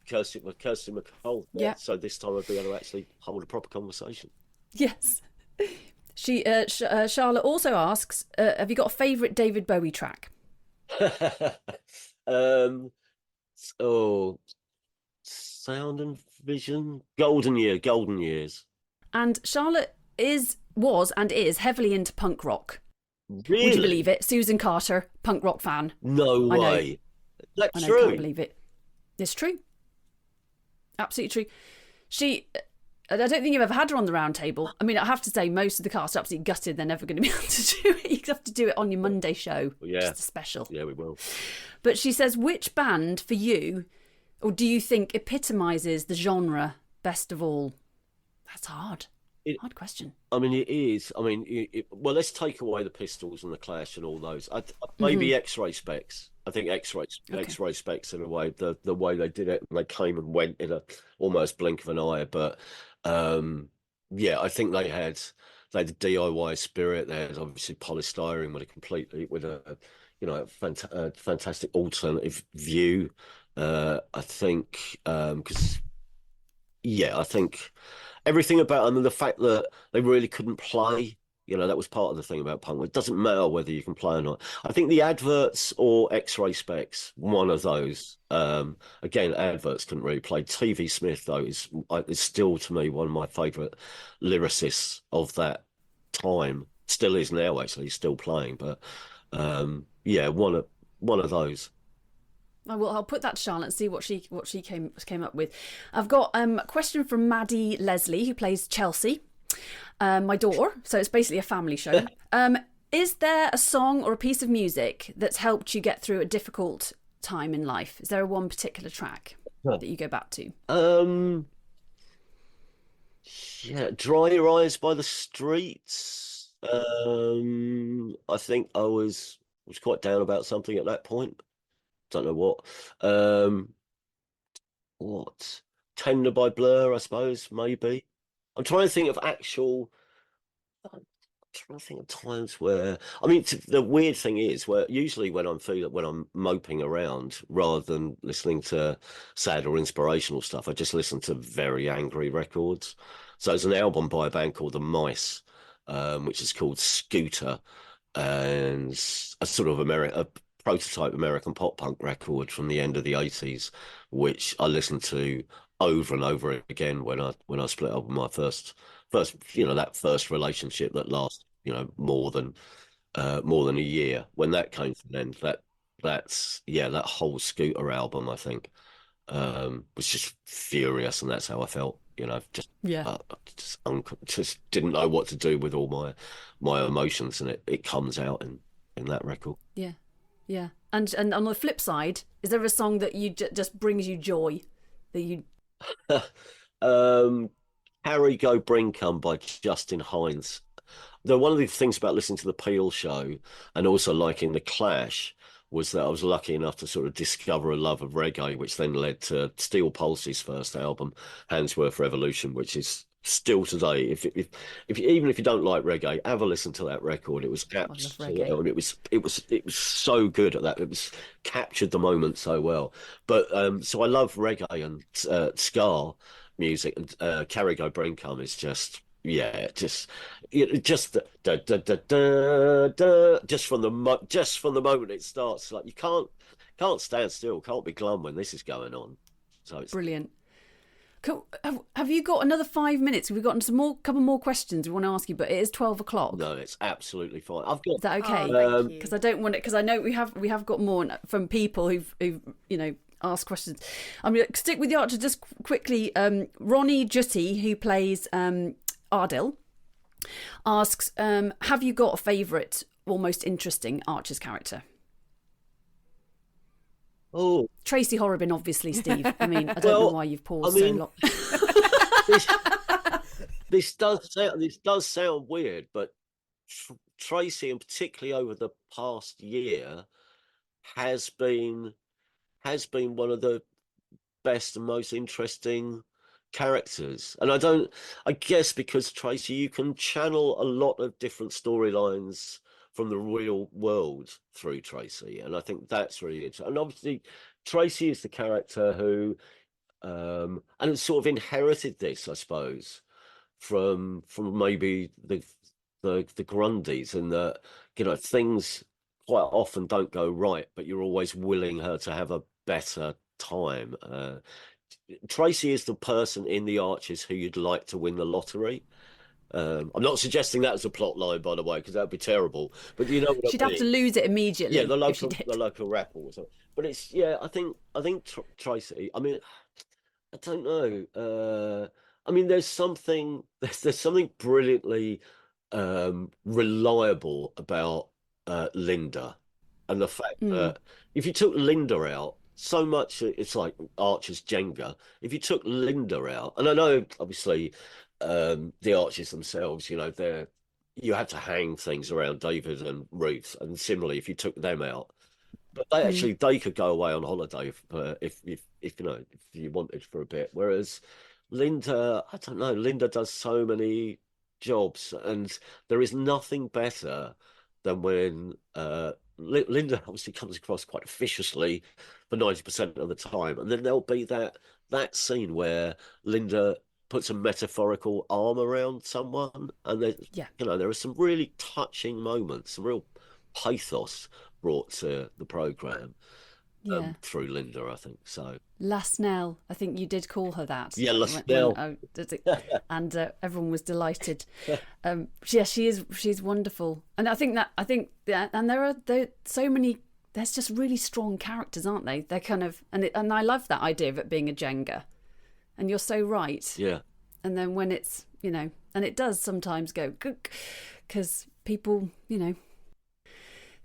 Kirsty McCall. Yeah. So this time I'd be able to actually hold a proper conversation. Yes. She Charlotte also asks, have you got a favourite David Bowie track? Sound and Vision, Golden Years. And Charlotte was heavily into punk rock. Really? Would you believe it? Susan Carter, punk rock fan. No way. That's I know, true. Can't believe it. It's true. Absolutely true. I don't think you've ever had her on the round table. I mean, I have to say, most of the cast are absolutely gutted they're never going to be able to do it. You have to do it on your Monday show. Yeah. Just a special. Yeah, we will. But she says, which band for you, or do you think epitomises the genre best of all? That's hard. Hard question. I mean, it is. I mean, well, let's take away the Pistols and the Clash and all those. Maybe X-Ray Specs. I think X-Ray Specs in a way, the way they did it, and they came and went in a almost blink of an eye. But I think they had a DIY spirit. They had obviously polystyrene with a fantastic alternative view. I think because I think everything about them, and the fact that they really couldn't play, that was part of the thing about punk. It doesn't matter whether you can play or not. I think the Adverts or X-Ray Specs, one of those. Again, Adverts couldn't really play. TV Smith, though, is still, to me, one of my favourite lyricists of that time. Still is now, actually. He's still playing. But, one of those. I'll put that to Charlotte and see what she came up with. I've got a question from Maddie Leslie, who plays Chelsea, my daughter. So it's basically a family show. Is there a song or a piece of music that's helped you get through a difficult time in life? Is there one particular track that you go back to? Dry Your Eyes by the Streets. I think I was quite down about something at that point. Don't know what. What? Tender by Blur, I suppose, maybe. I'm trying to think of times where, I mean, the weird thing is, where usually when I'm moping around, rather than listening to sad or inspirational stuff, I just listen to very angry records. So there's an album by a band called The Mice, which is called Scooter, and a sort of a prototype American pop punk record from the end of the 80s, which I listened to over and over again when I split up with my first that first relationship that lasted more than a year. When that came to an end, that whole Scooter album, I think, was just furious, and that's how I felt. Yeah. Just didn't know what to do with all my emotions, and it comes out in that record. Yeah. Yeah. And on the flip side, is there a song that you just brings you joy that you? Harry Go Bring Come by Justin Hines. One of the things about listening to the Peel show and also liking the Clash was that I was lucky enough to sort of discover a love of reggae, which then led to Steel Pulse's first album, Handsworth Revolution, which is still today. Even if you don't like reggae, have a listen to that record. It was I love absolutely, reggae. and it was so good at that. It was captured the moment so well. But so I love reggae and ska music, and Carry Go Bring Come is just. Yeah, just just from the moment it starts, like you can't stand still, can't be glum when this is going on. So it's Brilliant. Cool. Have you got another 5 minutes? We've got couple more questions we want to ask you, but it is 12 o'clock. no, it's absolutely fine. I've got Is that okay? Oh, thank you. Because I don't want it. Because I know we have got more from people who've asked questions. I'm going to stick with the Archer just quickly. Ronnie Jutty, who plays Ardil, asks, have you got a favourite or most interesting Archer's character? oh Tracy Horrobin, obviously, Steve. I mean, I don't know Well, why you've paused I mean- so long. this, this does sound weird, but Tracy, and particularly over the past year, has been one of the best and most interesting characters. And I guess because Tracy, you can channel a lot of different storylines from the real world through Tracy, and I think that's really interesting. And obviously Tracy is the character who and it's sort of inherited this, I suppose, from maybe the Grundys, and that things quite often don't go right, but you're always willing her to have a better time. Tracy is the person in the Archers who you'd like to win the lottery. I'm not suggesting that as a plot line, by the way, because that'd be terrible. But you know what She'd I have mean? to lose it immediately. Yeah, if she did. the local rapper or something. But it's I think Tracy. I mean, I don't know. I mean, there's something brilliantly reliable about Linda, and the fact that if you took Linda out, so much it's like Archer's Jenga. If you took Linda out, and I know obviously the Archers themselves, you had to hang things around David and Ruth, and similarly, if you took them out. But they could go away on holiday if you wanted for a bit. Whereas Linda, I don't know, Linda does so many jobs, and there is nothing better than when Linda obviously comes across quite viciously for 90% of the time, and then there'll be that scene where Linda puts a metaphorical arm around someone, and there are some really touching moments, some real pathos brought to the program through Linda, I think. So La Snell, I think you did call her that. Yeah, La Snell. And everyone was delighted. She's wonderful, and and there are so many. There's just really strong characters, aren't they? They're kind of and I love that idea of it being a Jenga, and you're so right. Yeah. And then when it's and it does sometimes go because people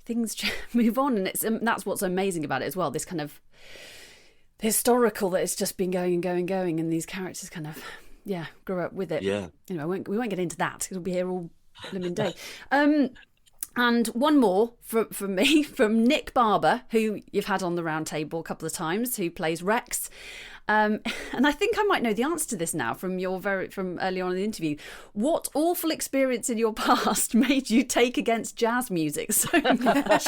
things move on, and that's what's amazing about it as well. This kind of historical that it's just been going and going and going, and these characters kind of grew up with it. Yeah. We won't get into that. It'll be here all blooming day. And one more from me, from Nick Barber, who you've had on the round table a couple of times, who plays Rex. And I think I might know the answer to this now from early on in the interview. What awful experience in your past made you take against jazz music so much?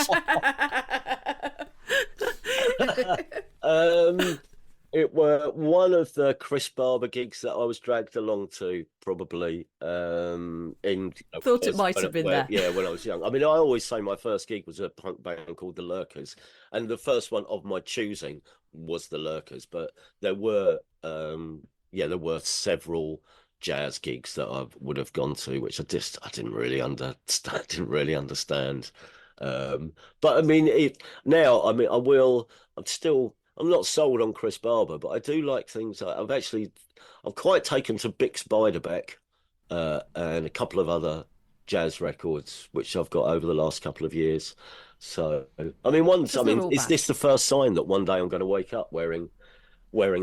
It were one of the Chris Barber gigs that I was dragged along to, probably. Thought it might have been there. Yeah, when I was young. I mean, I always say my first gig was a punk band called The Lurkers, and the first one of my choosing was The Lurkers. But there were several jazz gigs that I would have gone to, which I didn't really understand. But I mean, I'm still I'm not sold on Chris Barber, but I do like things. I've quite taken to Bix Beiderbecke, and a couple of other jazz records which I've got over the last couple of years. So, I mean, It's not all is bad. this the first sign that one day I'm going to wake up wearing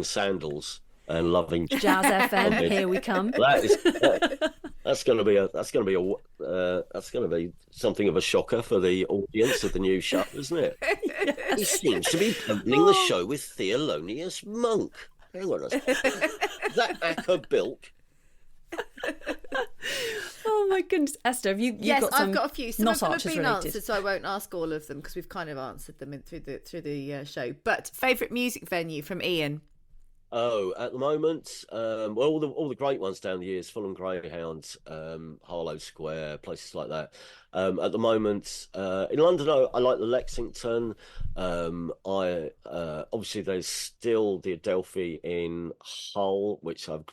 sandals and loving Jazz FM, homage? here we come. That's going to be that's going to be something of a shocker for the audience of the new show, isn't it? Yes. He seems to be opening the show with Thelonious Monk. Hang on a second. Is that Acker Bilk? Oh my goodness, Esther, have you Yes, got some I've got a few. Some not of them have Archers been related? answered, so I won't ask all of them because we've kind of answered them through the show. But favourite music venue from Ian? Oh, at the moment, well, all the great ones down the years, Fulham Greyhound, Harlow Square, places like that. At the moment, in London, I like the Lexington. I Obviously there's still the Adelphi in Hull, which I've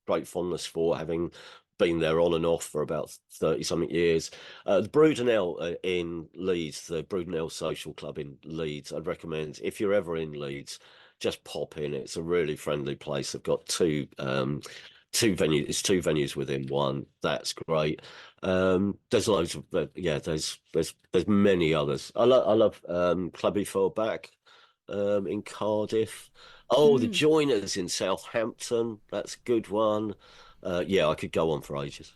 great fondness for, having been there on and off for about 30 something years. The Brudenell in Leeds, the Brudenell Social Club in Leeds, I'd recommend if you're ever in Leeds, just pop in. It's a really friendly place. They've got two venues. It's two venues within one. That's great. There's loads of there's many others. I love Clubby Fell Back in Cardiff. Oh, the Joiners in Southampton. That's a good one. Yeah, I could go on for ages.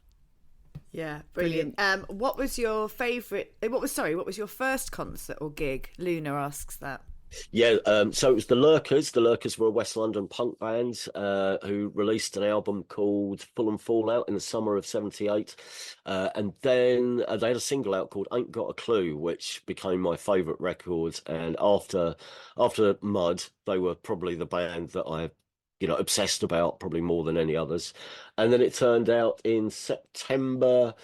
Yeah, brilliant. What was your favourite? What was your first concert or gig? Luna asks that. Yeah, so it was the Lurkers. The Lurkers were a West London punk band who released an album called Full and Fallout in the summer of '78. And then they had a single out called Ain't Got a Clue, which became my favourite record. And after Mud, they were probably the band that I obsessed about, probably more than any others. And then it turned out in September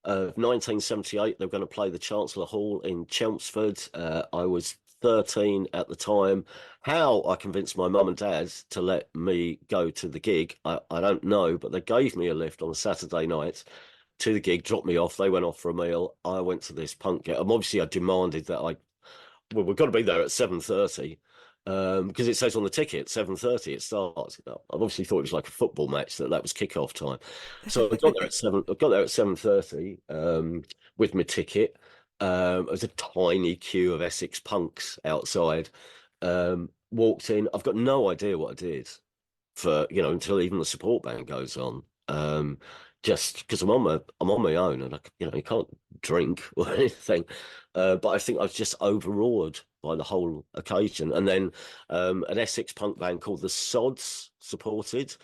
of 1978, they were going to play the Chancellor Hall in Chelmsford. I was 13 at the time. How I convinced my mum and dad to let me go to the gig, I don't know, but they gave me a lift on a Saturday night to the gig, dropped me off. They went off for a meal. I went to this punk gig. Obviously, I demanded that we've got to be there at 7:30. Because it says on the ticket 7:30 it starts. I obviously thought it was like a football match, that was kickoff time. So I got there at 7:30 with my ticket. There was a tiny queue of Essex punks outside. Walked in. I've got no idea what I did for until even the support band goes on. Just because I'm on my own, and you can't drink or anything. But I think I was just overawed by the whole occasion. And then an Essex punk band called the Sods supported.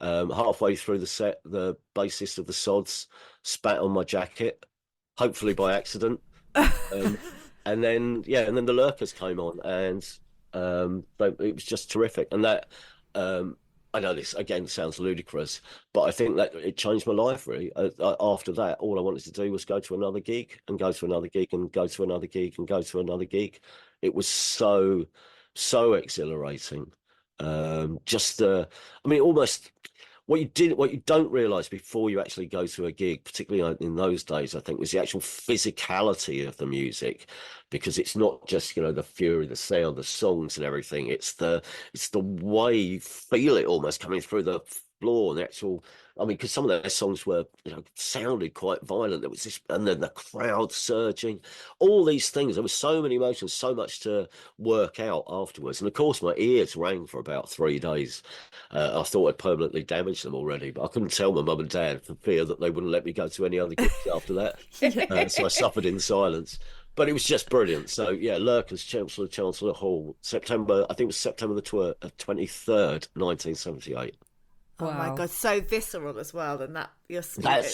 Halfway through the set, the bassist of the Sods spat on my jacket, hopefully by accident. And then the Lurkers came on, and it was just terrific. And that I know this again sounds ludicrous, but I think that it changed my life really. After that, all I wanted to do was go to another gig and go to another gig and go to another gig and go to another gig. It was so exhilarating. Almost what you don't realize before you actually go to a gig, particularly in those days, I think, was the actual physicality of the music, because it's not just the fury, the sound, the songs and everything. It's the way you feel it almost coming through the floor, and the actual. I mean, because some of their songs were sounded quite violent. There was this, and then the crowd surging, all these things. There was so many emotions, so much to work out afterwards, and of course my ears rang for about 3 days. I thought I'd permanently damaged them already, but I couldn't tell my mum and dad for fear that they wouldn't let me go to any other gigs after that. So I suffered in silence. But it was just brilliant. So yeah, Lurkers, Chancellor Hall, September. I think it was September the 23rd, 1978. Oh my God, so visceral as well, and That's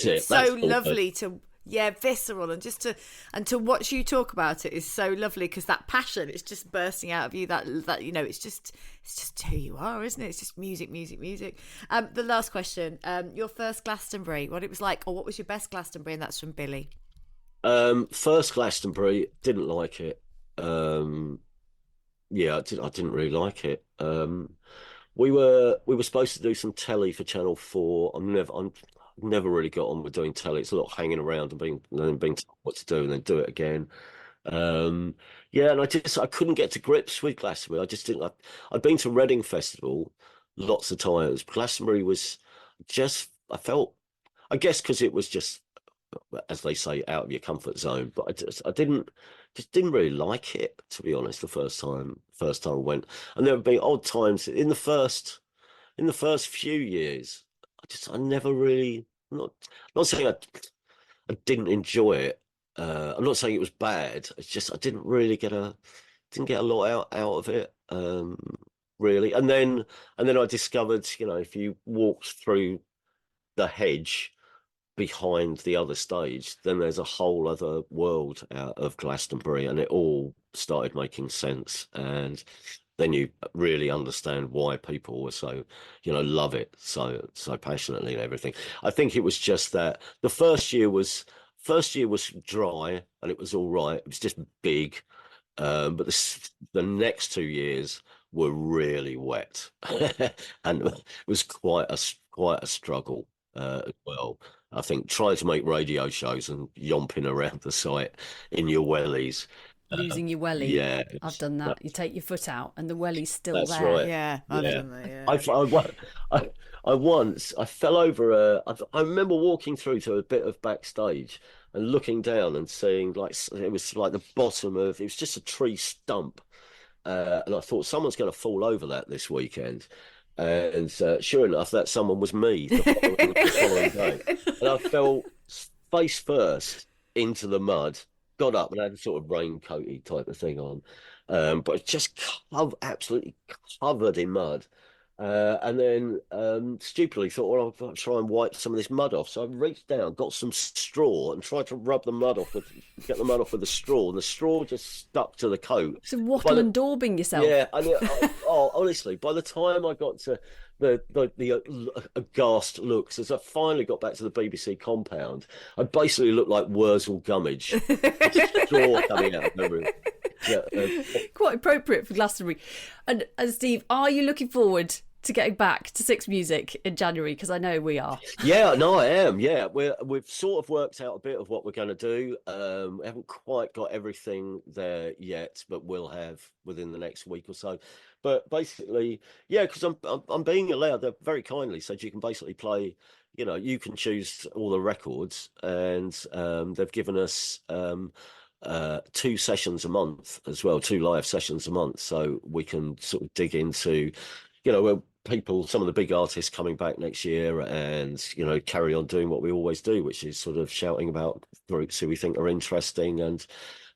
it. So That's lovely to visceral, and to watch you talk about it is so lovely, because that passion, it's just bursting out of you. That it's just who you are, isn't it? It's just music. The last question, your first Glastonbury, what it was like, or what was your best Glastonbury, and that's from Billy. First Glastonbury, didn't like it. Yeah, I didn't really like it. We were supposed to do some telly for Channel 4. I've never really got on with doing telly. It's a lot of hanging around and being told what to do and then do it again. Yeah, and I couldn't get to grips with Glastonbury. I just didn't. I'd been to Reading Festival lots of times. Glastonbury was just. I felt. I guess because it was just, as they say, out of your comfort zone. But I didn't really like it, to be honest. The first time I went, and there have been odd times in the first few years. I never really. Not saying I didn't enjoy it. I'm not saying it was bad. It's just I didn't get a lot out of it, really. And then I discovered, if you walked through the hedge behind the other stage, then there's a whole other world out of Glastonbury, and it all started making sense. And then you really understand why people were so, love it so passionately and everything. I think it was just that the first year was dry and it was all right. It was just big, but the next 2 years were really wet, and it was quite a struggle as well. I think trying to make radio shows and yomping around the site in your wellies. Losing your welly. Yeah, I've done that. You take your foot out and the welly's still that's there. right. Yeah, I've Yeah. done that. Yeah. I fell over I remember walking through to a bit of backstage and looking down and seeing, like, it was like the bottom of, it was just a tree stump, and I thought someone's going to fall over that this weekend. And sure enough, that someone was me the following day. And I fell face first into the mud, got up and had a sort of raincoaty type of thing on, but just absolutely covered in mud. And then stupidly thought, well, I've got to try and wipe some of this mud off. So I reached down, got some straw, and tried to rub the mud off get the mud off with the straw, and the straw just stuck to the coat. So wattle and daubing yourself. Yeah, and honestly, by the time I got to the aghast looks, as I finally got back to the BBC compound, I basically looked like Wurzel Gummidge, straw coming out of the room. Yeah, Quite appropriate for Glastonbury. And Steve, are you looking forward to getting back to Six Music in January? Because I know we are. Yeah, no, I am. Yeah, we've sort of worked out a bit of what we're going to do. We haven't quite got everything there yet, but we'll have within the next week or so. But basically, yeah, because I'm being allowed. They very kindly said you can basically play. You can choose all the records, and they've given us 2 sessions a month as well, 2 live sessions a month, so we can sort of dig into, some of the big artists coming back next year, and carry on doing what we always do, which is sort of shouting about groups who we think are interesting and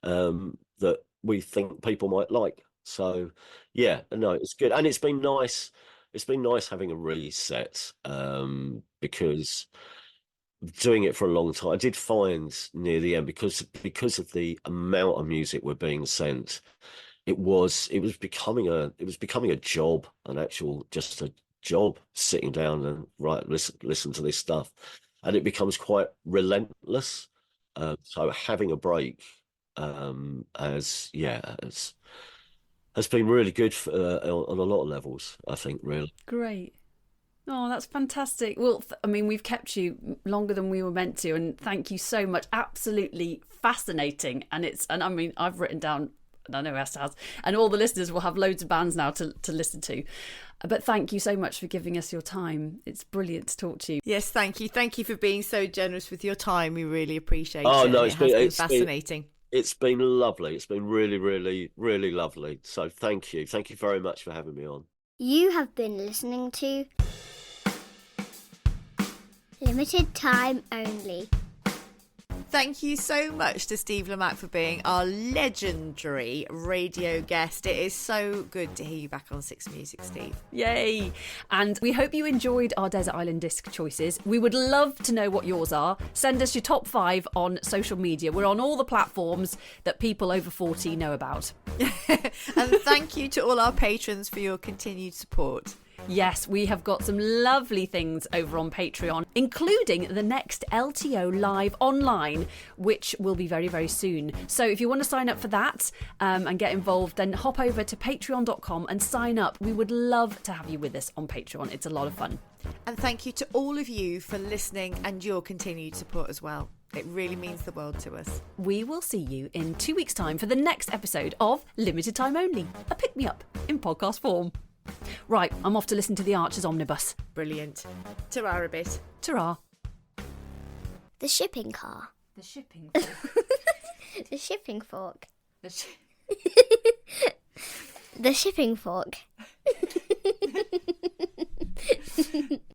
that we think people might like. So yeah, no, it's good, and it's been nice. It's been nice having a reset, because doing it for a long time, I did find near the end, because of the amount of music we're being sent, it was becoming a job, just a job, sitting down and listen to this stuff, and it becomes quite relentless. So having a break has been really good on a lot of levels, I think, really. Great. Oh, that's fantastic. Well, we've kept you longer than we were meant to, and thank you so much. Absolutely fascinating. And I've written down, and I know Esther has, and all the listeners will have loads of bands now to listen to. But thank you so much for giving us your time. It's brilliant to talk to you. Yes, thank you. Thank you for being so generous with your time. We really appreciate it. Oh, no, it's been fascinating. It's been lovely. It's been really, really, really lovely. So thank you. Thank you very much for having me on. You have been listening to Limited Time Only. Thank you so much to Steve Lamacq for being our legendary radio guest. It is so good to hear you back on Six Music, Steve. Yay! And we hope you enjoyed our Desert Island Disc choices. We would love to know what yours are. Send us your top 5 on social media. We're on all the platforms that people over 40 know about. And thank you to all our patrons for your continued support. Yes, we have got some lovely things over on Patreon, including the next LTO Live Online, which will be very, very soon. So if you want to sign up for that and get involved, then hop over to patreon.com and sign up. We would love to have you with us on Patreon. It's a lot of fun. And thank you to all of you for listening and your continued support as well. It really means the world to us. We will see you in 2 weeks' time for the next episode of Limited Time Only, a pick-me-up in podcast form. Right, I'm off to listen to the Archers Omnibus. Brilliant. Ta-ra a bit. Ta-ra. The shipping car. The shipping. The shipping fork. The The shipping fork.